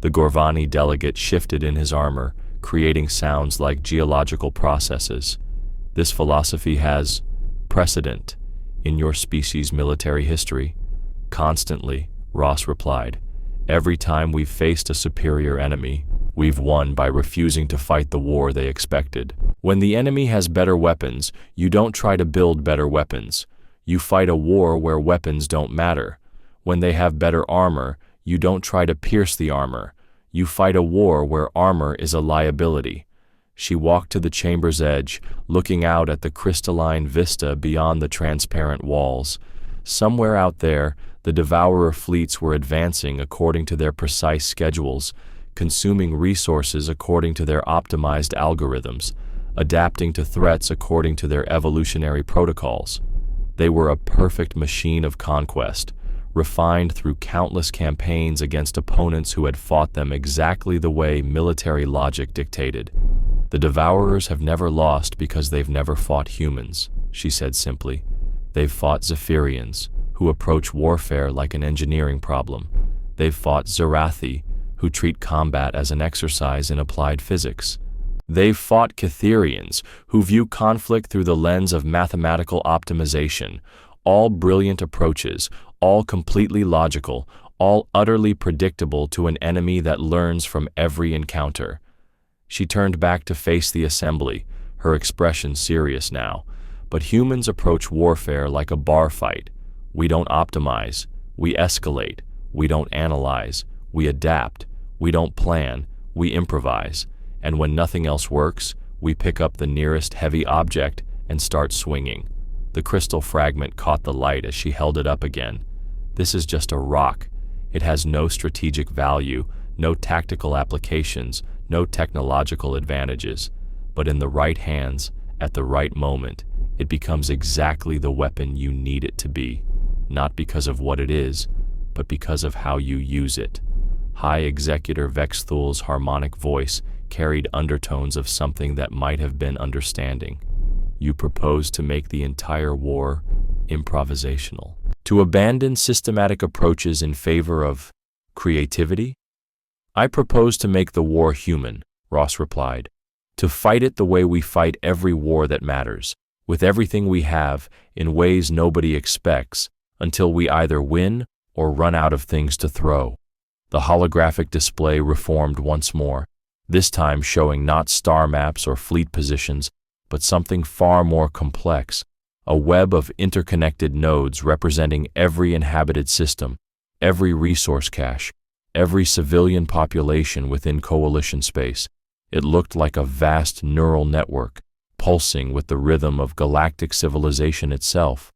The Gorvani delegate shifted in his armor, creating sounds like geological processes. This philosophy has precedent in your species' military history? Constantly, Ross replied. Every time we've faced a superior enemy, we've won by refusing to fight the war they expected. When the enemy has better weapons, you don't try to build better weapons. You fight a war where weapons don't matter. When they have better armor, you don't try to pierce the armor. You fight a war where armor is a liability. She walked to the chamber's edge, looking out at the crystalline vista beyond the transparent walls. Somewhere out there, the Devourer fleets were advancing according to their precise schedules, consuming resources according to their optimized algorithms, adapting to threats according to their evolutionary protocols. They were a perfect machine of conquest, refined through countless campaigns against opponents who had fought them exactly the way military logic dictated. The Devourers have never lost because they've never fought humans, she said simply. They've fought Zephyrians, who approach warfare like an engineering problem. They've fought Zerathi, who treat combat as an exercise in applied physics. They've fought Catherians, who view conflict through the lens of mathematical optimization. All brilliant approaches, all completely logical, all utterly predictable to an enemy that learns from every encounter. She turned back to face the assembly, her expression serious now. But humans approach warfare like a bar fight. We don't optimize, we escalate. We don't analyze, we adapt. We don't plan, we improvise. And when nothing else works, we pick up the nearest heavy object and start swinging. The crystal fragment caught the light as she held it up again. This is just a rock. It has no strategic value, no tactical applications, no technological advantages. But in the right hands, at the right moment, it becomes exactly the weapon you need it to be. Not because of what it is, but because of how you use it. High Executor Vexthul's harmonic voice carried undertones of something that might have been understanding. You propose to make the entire war improvisational. To abandon systematic approaches in favor of creativity? I propose to make the war human, Ross replied. To fight it the way we fight every war that matters, with everything we have, in ways nobody expects, until we either win or run out of things to throw. The holographic display reformed once more, this time showing not star maps or fleet positions, but something far more complex, a web of interconnected nodes representing every inhabited system, every resource cache, every civilian population within coalition space. It looked like a vast neural network, pulsing with the rhythm of galactic civilization itself.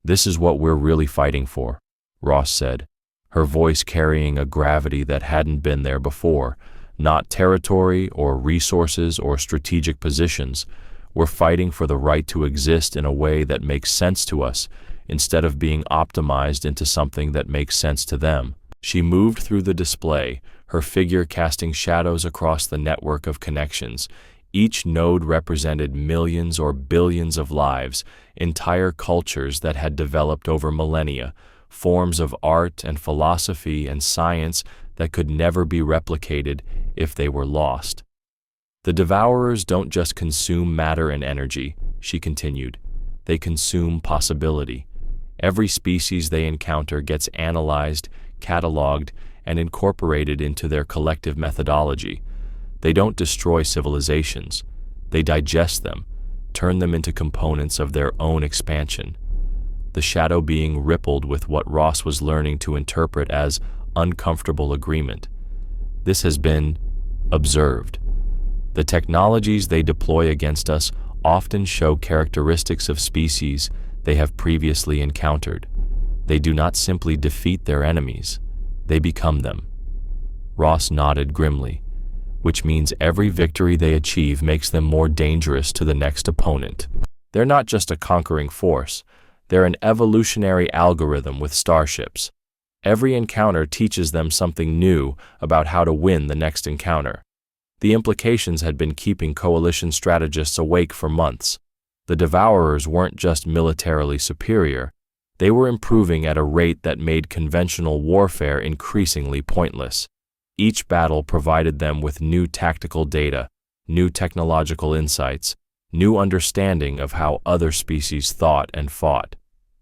This is what we're really fighting for, Ross said, her voice carrying a gravity that hadn't been there before. Not territory or resources or strategic positions. We're fighting for the right to exist in a way that makes sense to us, instead of being optimized into something that makes sense to them. She moved through the display, her figure casting shadows across the network of connections. Each node represented millions or billions of lives, entire cultures that had developed over millennia, forms of art and philosophy and science that could never be replicated if they were lost. The Devourers don't just consume matter and energy, she continued. They consume possibility. Every species they encounter gets analyzed, cataloged, and incorporated into their collective methodology. They don't destroy civilizations. They digest them, turn them into components of their own expansion. the shadow being rippled with what Ross was learning to interpret as uncomfortable agreement. This has been observed. The technologies they deploy against us often show characteristics of species they have previously encountered. They do not simply defeat their enemies, they become them. Ross nodded grimly, which means every victory they achieve makes them more dangerous to the next opponent. They're not just a conquering force, they're an evolutionary algorithm with starships. Every encounter teaches them something new about how to win the next encounter. The implications had been keeping coalition strategists awake for months. The Devourers weren't just militarily superior, they were improving at a rate that made conventional warfare increasingly pointless. Each battle provided them with new tactical data, new technological insights, new understanding of how other species thought and fought.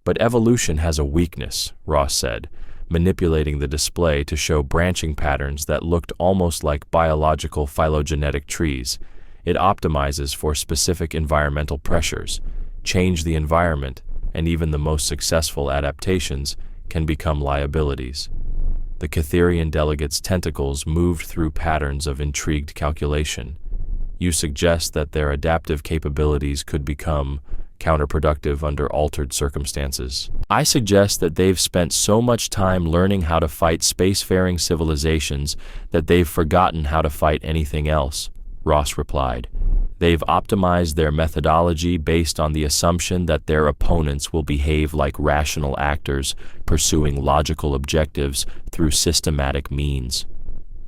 But evolution has a weakness, Ross said, manipulating the display to show branching patterns that looked almost like biological phylogenetic trees. It optimizes for specific environmental pressures. Change the environment, and even the most successful adaptations can become liabilities. The Catherian delegates' tentacles moved through patterns of intrigued calculation. You suggest that their adaptive capabilities could become counterproductive under altered circumstances. I suggest that they've spent so much time learning how to fight spacefaring civilizations that they've forgotten how to fight anything else, Ross replied. They've optimized their methodology based on the assumption that their opponents will behave like rational actors, pursuing logical objectives through systematic means.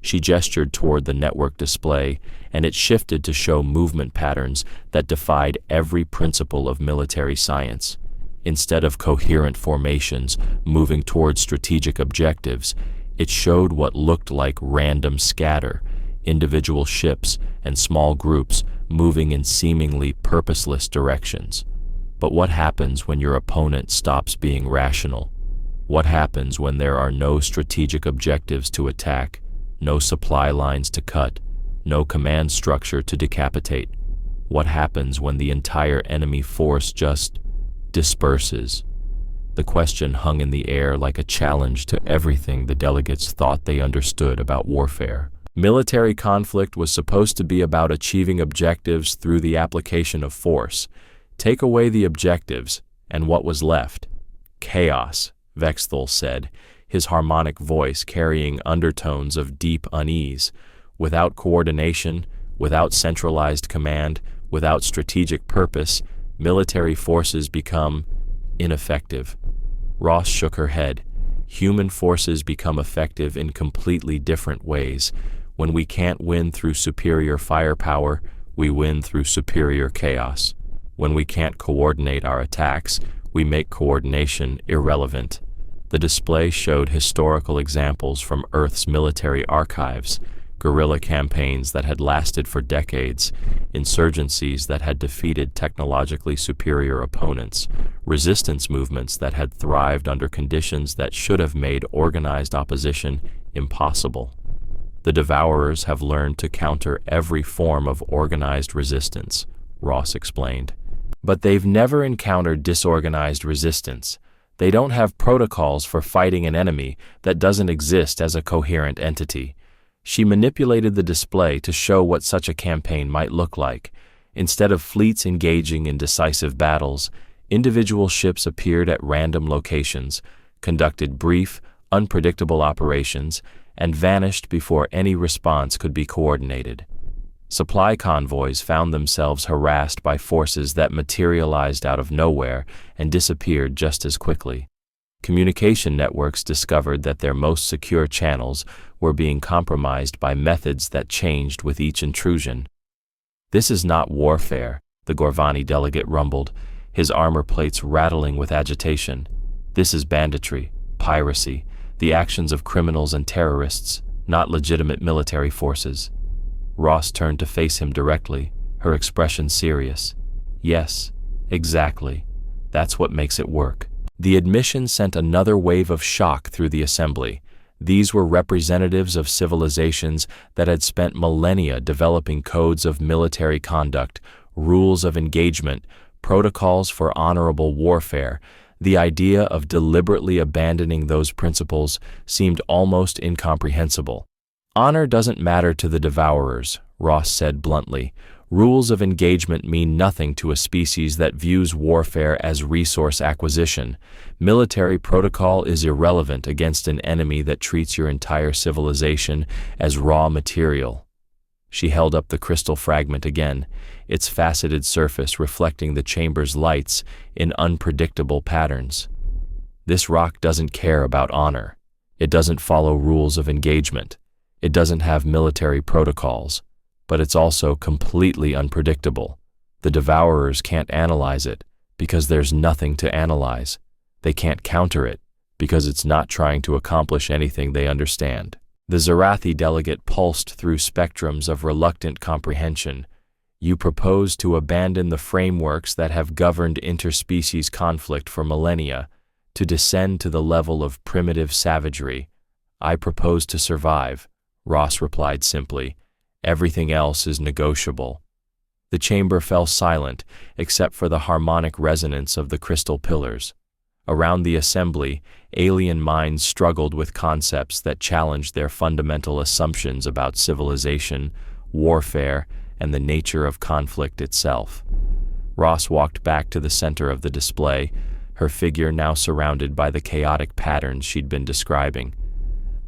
She gestured toward the network display, and it shifted to show movement patterns that defied every principle of military science. Instead of coherent formations moving toward strategic objectives, it showed what looked like random scatter, individual ships and small groups moving in seemingly purposeless directions. But what happens when your opponent stops being rational? What happens when there are no strategic objectives to attack, no supply lines to cut, no command structure to decapitate? What happens when the entire enemy force just disperses? The question hung in the air like a challenge to everything the delegates thought they understood about warfare. Military conflict was supposed to be about achieving objectives through the application of force. Take away the objectives, and what was left? Chaos, Vexthal said, his harmonic voice carrying undertones of deep unease. Without coordination, without centralized command, without strategic purpose, military forces become ineffective. Ross shook her head. Human forces become effective in completely different ways. When we can't win through superior firepower, we win through superior chaos. When we can't coordinate our attacks, we make coordination irrelevant. The display showed historical examples from Earth's military archives, guerrilla campaigns that had lasted for decades, insurgencies that had defeated technologically superior opponents, resistance movements that had thrived under conditions that should have made organized opposition impossible. The Devourers have learned to counter every form of organized resistance, Ross explained. But they've never encountered disorganized resistance. They don't have protocols for fighting an enemy that doesn't exist as a coherent entity. She manipulated the display to show what such a campaign might look like. Instead of fleets engaging in decisive battles, individual ships appeared at random locations, conducted brief, unpredictable operations, and vanished before any response could be coordinated. Supply convoys found themselves harassed by forces that materialized out of nowhere and disappeared just as quickly. Communication networks discovered that their most secure channels were being compromised by methods that changed with each intrusion. This is not warfare, the Gorvani delegate rumbled, his armor plates rattling with agitation. This is banditry, piracy, the actions of criminals and terrorists, not legitimate military forces. Ross turned to face him directly, her expression serious. Yes, exactly. That's what makes it work. The admission sent another wave of shock through the assembly. These were representatives of civilizations that had spent millennia developing codes of military conduct, rules of engagement, protocols for honorable warfare. The idea of deliberately abandoning those principles seemed almost incomprehensible. "Honor doesn't matter to the devourers," Ross said bluntly. "Rules of engagement mean nothing to a species that views warfare as resource acquisition. Military protocol is irrelevant against an enemy that treats your entire civilization as raw material." She held up the crystal fragment again, its faceted surface reflecting the chamber's lights in unpredictable patterns. "This rock doesn't care about honor. It doesn't follow rules of engagement. It doesn't have military protocols. But it's also completely unpredictable. The devourers can't analyze it because there's nothing to analyze. They can't counter it because it's not trying to accomplish anything they understand." The Zarathi delegate pulsed through spectrums of reluctant comprehension. "You propose to abandon the frameworks that have governed interspecies conflict for millennia, to descend to the level of primitive savagery. I propose to survive," Ross replied simply. "Everything else is negotiable." The chamber fell silent, except for the harmonic resonance of the crystal pillars. Around the assembly, alien minds struggled with concepts that challenged their fundamental assumptions about civilization, warfare, and the nature of conflict itself. Ross walked back to the center of the display, her figure now surrounded by the chaotic patterns she'd been describing.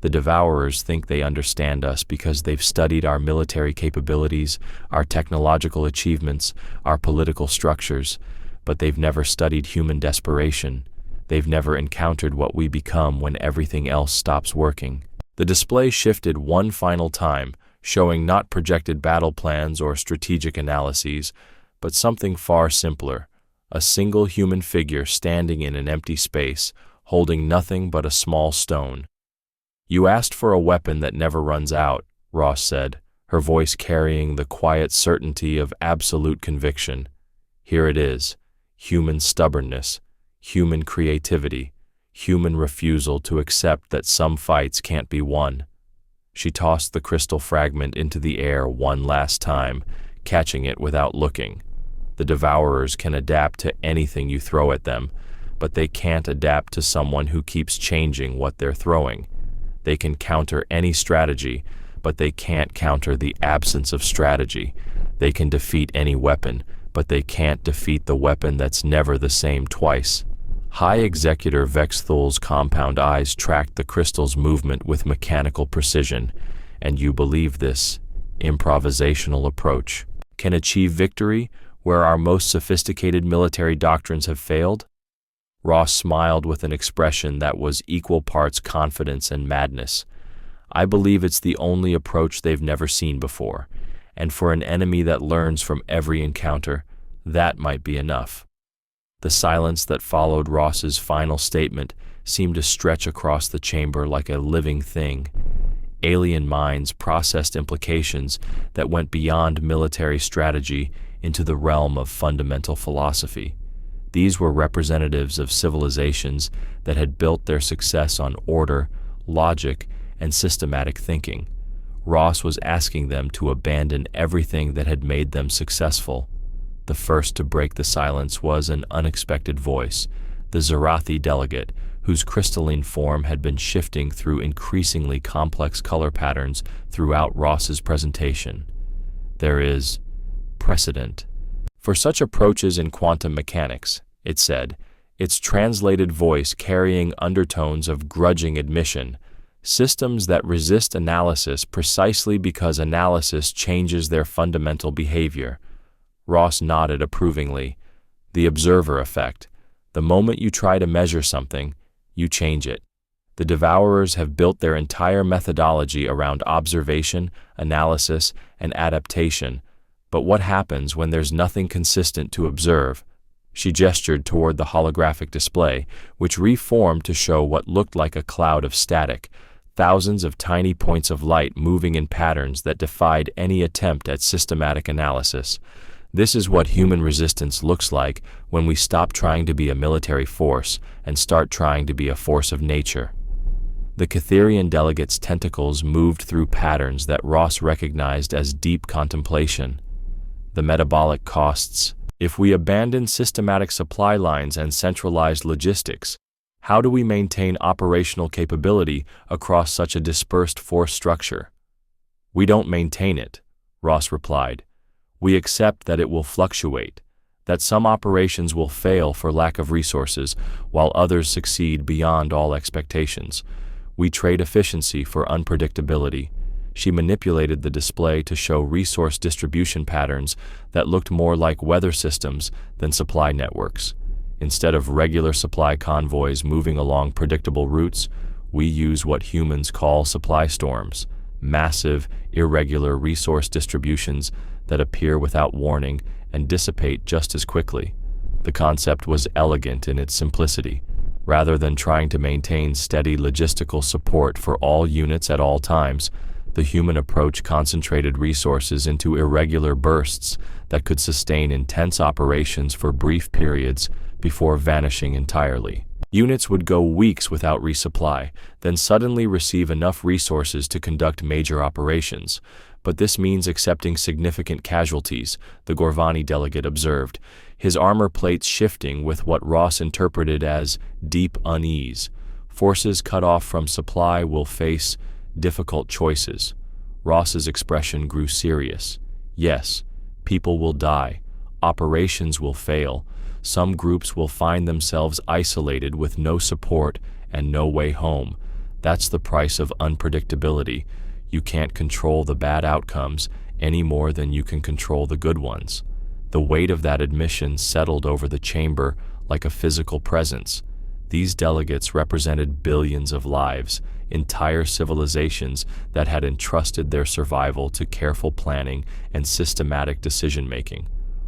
"The devourers think they understand us because they've studied our military capabilities, our technological achievements, our political structures, but they've never studied human desperation. They've never encountered what we become when everything else stops working." The display shifted one final time, showing not projected battle plans or strategic analyses, but something far simpler: a single human figure standing in an empty space, holding nothing but a small stone. "You asked for a weapon that never runs out," Ross said, her voice carrying the quiet certainty of absolute conviction. "Here it is: human stubbornness, human creativity, human refusal to accept that some fights can't be won." She tossed the crystal fragment into the air one last time, catching it without looking. "The devourers can adapt to anything you throw at them, but they can't adapt to someone who keeps changing what they're throwing. They can counter any strategy, but they can't counter the absence of strategy. They can defeat any weapon, but they can't defeat the weapon that's never the same twice." High Executor Vexthul's compound eyes tracked the crystal's movement with mechanical precision. "And you believe this improvisational approach can achieve victory where our most sophisticated military doctrines have failed?" Ross smiled with an expression that was equal parts confidence and madness. "I believe it's the only approach they've never seen before, and for an enemy that learns from every encounter, that might be enough." The silence that followed Ross's final statement seemed to stretch across the chamber like a living thing. Alien minds processed implications that went beyond military strategy into the realm of fundamental philosophy. These were representatives of civilizations that had built their success on order, logic, and systematic thinking. Ross was asking them to abandon everything that had made them successful. The first to break the silence was an unexpected voice, the Zarathi delegate, whose crystalline form had been shifting through increasingly complex color patterns throughout Ross's presentation. "There is precedent for such approaches in quantum mechanics," it said, its translated voice carrying undertones of grudging admission. "Systems that resist analysis precisely because analysis changes their fundamental behavior." Ross nodded approvingly. "The observer effect. The moment you try to measure something, you change it. The devourers have built their entire methodology around observation, analysis, and adaptation. But what happens when there's nothing consistent to observe?" She gestured toward the holographic display, which reformed to show what looked like a cloud of static, thousands of tiny points of light moving in patterns that defied any attempt at systematic analysis. "This is what human resistance looks like when we stop trying to be a military force and start trying to be a force of nature." The Catherian delegate's tentacles moved through patterns that Ross recognized as deep contemplation. "The metabolic costs If we abandon systematic supply lines and centralized logistics, how do we maintain operational capability across such a dispersed force structure? We don't maintain it, Ross replied. We accept that it will fluctuate, that some operations will fail for lack of resources, while others succeed beyond all expectations. We trade efficiency for unpredictability. She manipulated the display to show resource distribution patterns that looked more like weather systems than supply networks. Instead of regular supply convoys moving along predictable routes, we use what humans call supply storms, massive, irregular resource distributions that appear without warning and dissipate just as quickly. The concept was elegant in its simplicity. Rather than trying to maintain steady logistical support for all units at all times, the human approach concentrated resources into irregular bursts that could sustain intense operations for brief periods before vanishing entirely. Units would go weeks without resupply, then suddenly receive enough resources to conduct major operations. But this means accepting significant casualties, the Gorvani delegate observed, his armor plates shifting with what Ross interpreted as deep unease. Forces cut off from supply will face difficult choices. Ross's expression grew serious. Yes, people will die. Operations will fail. Some groups will find themselves isolated with no support and no way home. That's the price of unpredictability. You can't control the bad outcomes any more than you can control the good ones. The weight of that admission settled over the chamber like a physical presence. These delegates represented billions of lives, entire civilizations that had entrusted their survival to careful planning and systematic decision-making.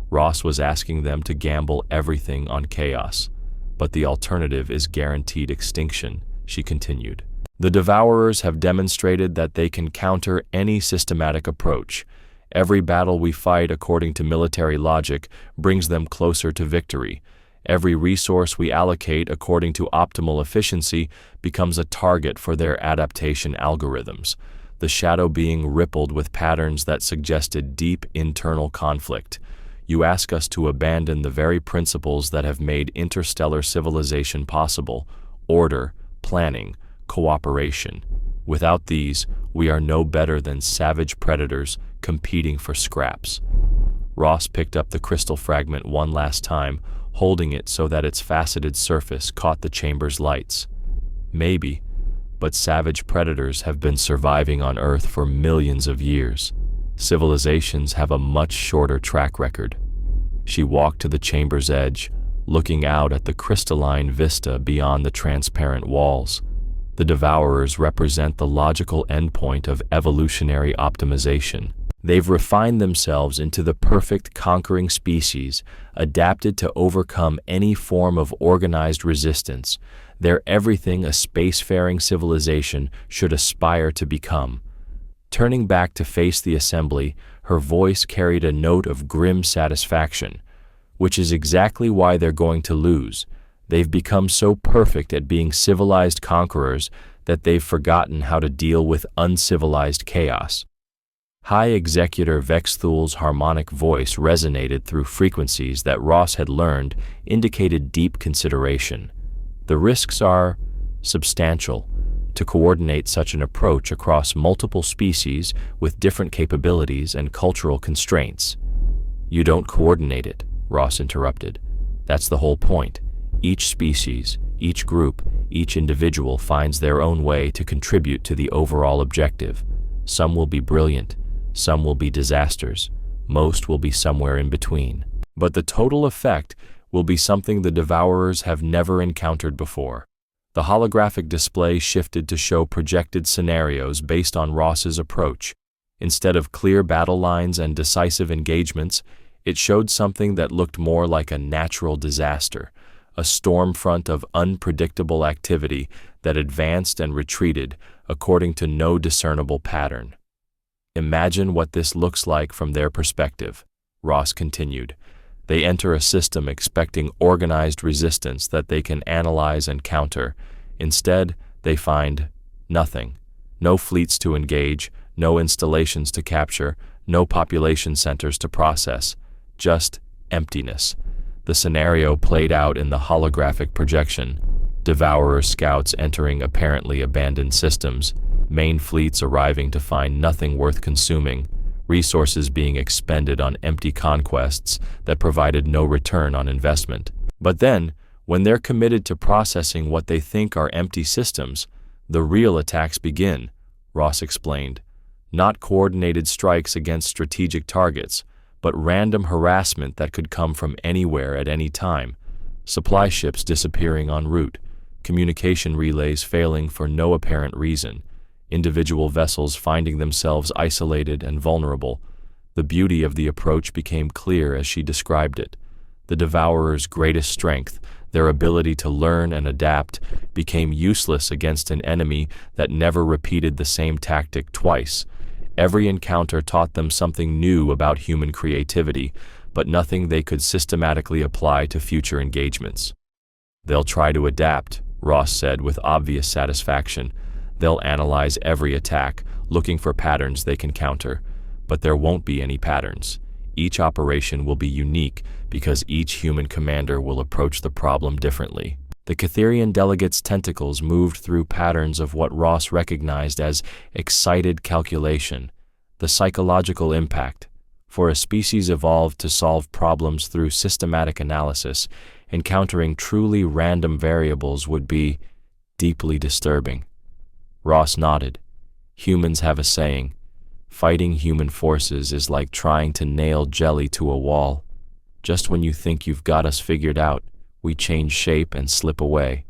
Ross was asking them to gamble everything on chaos. But the alternative is guaranteed extinction, she continued. The Devourers have demonstrated that they can counter any systematic approach. Every battle we fight according to military logic brings them closer to victory. Every resource we allocate according to optimal efficiency becomes a target for their adaptation algorithms. The shadow being rippled with patterns that suggested deep internal conflict. You ask us to abandon the very principles that have made interstellar civilization possible: order, planning, cooperation. Without these, we are no better than savage predators competing for scraps. Ross picked up the crystal fragment one last time, holding it so that its faceted surface caught the chamber's lights. Maybe, but savage predators have been surviving on Earth for millions of years. Civilizations have a much shorter track record. She walked to the chamber's edge, looking out at the crystalline vista beyond the transparent walls. The Devourers represent the logical endpoint of evolutionary optimization. They've refined themselves into the perfect conquering species, adapted to overcome any form of organized resistance. They're everything a spacefaring civilization should aspire to become. Turning back to face the assembly, her voice carried a note of grim satisfaction, which is exactly why they're going to lose. They've become so perfect at being civilized conquerors that they've forgotten how to deal with uncivilized chaos. High Executor Vexthul's harmonic voice resonated through frequencies that Ross had learned indicated deep consideration. The risks are substantial. To coordinate such an approach across multiple species with different capabilities and cultural constraints. You don't coordinate it, Ross interrupted. That's the whole point. Each species, each group, each individual finds their own way to contribute to the overall objective. Some will be brilliant, some will be disasters, most will be somewhere in between. But the total effect will be something the Devourers have never encountered before. The holographic display shifted to show projected scenarios based on Ross's approach. Instead of clear battle lines and decisive engagements, it showed something that looked more like a natural disaster, a storm front of unpredictable activity that advanced and retreated according to no discernible pattern. Imagine what this looks like from their perspective, Ross continued. They enter a system expecting organized resistance that they can analyze and counter. Instead, they find nothing. No fleets to engage, no installations to capture, no population centers to process. Just emptiness. The scenario played out in the holographic projection. Devourer scouts entering apparently abandoned systems, main fleets arriving to find nothing worth consuming, resources being expended on empty conquests that provided no return on investment. But then, when they're committed to processing what they think are empty systems, the real attacks begin, Ross explained. Not coordinated strikes against strategic targets, but random harassment that could come from anywhere at any time. Supply ships disappearing en route, communication relays failing for no apparent reason, individual vessels finding themselves isolated and vulnerable. The beauty of the approach became clear as she described it. The Devourer's greatest strength, their ability to learn and adapt, became useless against an enemy that never repeated the same tactic twice. Every encounter taught them something new about human creativity, but nothing they could systematically apply to future engagements. "They'll try to adapt," Ross said with obvious satisfaction. "They'll analyze every attack, looking for patterns they can counter. But there won't be any patterns. Each operation will be unique because each human commander will approach the problem differently." The Catherian delegates' tentacles moved through patterns of what Ross recognized as excited calculation, the psychological impact. For a species evolved to solve problems through systematic analysis, encountering truly random variables would be deeply disturbing. Ross nodded. Humans have a saying, "Fighting human forces is like trying to nail jelly to a wall. Just when you think you've got us figured out, we change shape and slip away.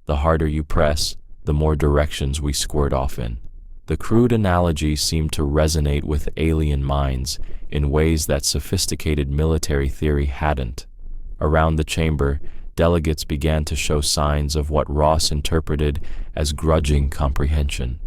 The harder you press, the more directions we squirt off in." The crude analogy seemed to resonate with alien minds in ways that sophisticated military theory hadn't. Around the chamber, delegates began to show signs of what Ross interpreted as grudging comprehension.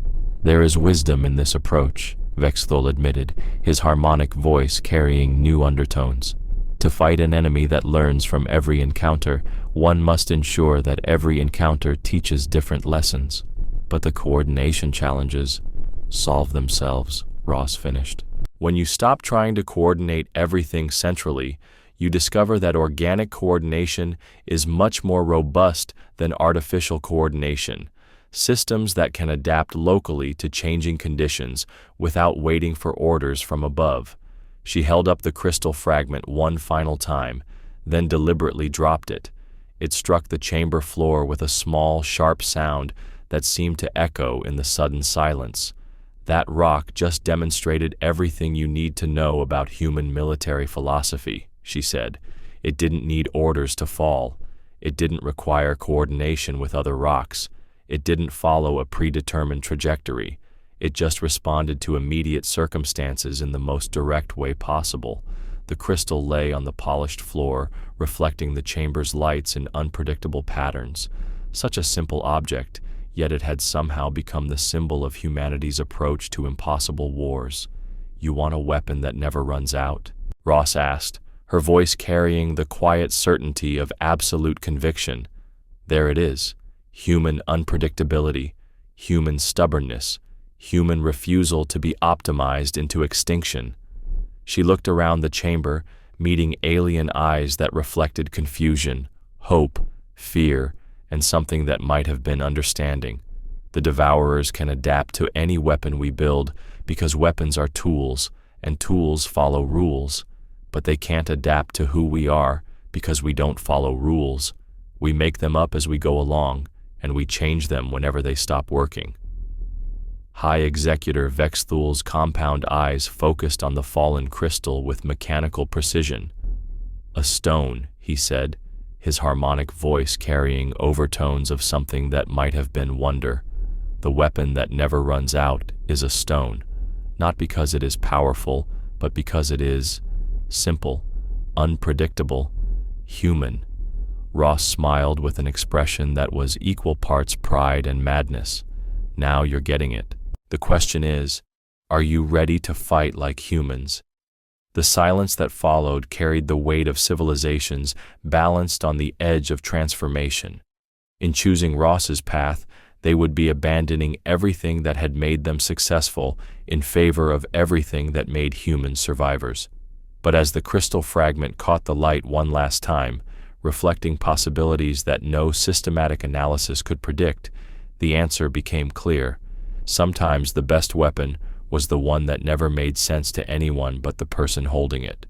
"There is wisdom in this approach," Vexthul admitted, his harmonic voice carrying new undertones. "To fight an enemy that learns from every encounter, one must ensure that every encounter teaches different lessons. But the coordination challenges solve themselves," Ross finished. "When you stop trying to coordinate everything centrally, you discover that organic coordination is much more robust than artificial coordination. Systems that can adapt locally to changing conditions without waiting for orders from above." She held up the crystal fragment one final time, then deliberately dropped it. It struck the chamber floor with a small, sharp sound that seemed to echo in the sudden silence. "That rock just demonstrated everything you need to know about human military philosophy," she said. "It didn't need orders to fall. It didn't require coordination with other rocks. It didn't follow a predetermined trajectory. It just responded to immediate circumstances in the most direct way possible." The crystal lay on the polished floor, reflecting the chamber's lights in unpredictable patterns. Such a simple object, yet it had somehow become the symbol of humanity's approach to impossible wars. "You want a weapon that never runs out?" Ross asked, her voice carrying the quiet certainty of absolute conviction. "There it is. Human unpredictability, human stubbornness, human refusal to be optimized into extinction." She looked around the chamber, meeting alien eyes that reflected confusion, hope, fear, and something that might have been understanding. "The Devourers can adapt to any weapon we build because weapons are tools, and tools follow rules. But they can't adapt to who we are because we don't follow rules. We make them up as we go along, and we change them whenever they stop working." High Executor Vexthul's compound eyes focused on the fallen crystal with mechanical precision. "A stone," he said, his harmonic voice carrying overtones of something that might have been wonder. "The weapon that never runs out is a stone, not because it is powerful, but because it is simple, unpredictable, human." Ross smiled with an expression that was equal parts pride and madness. "Now you're getting it. The question is, are you ready to fight like humans?" The silence that followed carried the weight of civilizations balanced on the edge of transformation. In choosing Ross's path, they would be abandoning everything that had made them successful in favor of everything that made humans survivors. But as the crystal fragment caught the light one last time, reflecting possibilities that no systematic analysis could predict, the answer became clear. Sometimes the best weapon was the one that never made sense to anyone but the person holding it.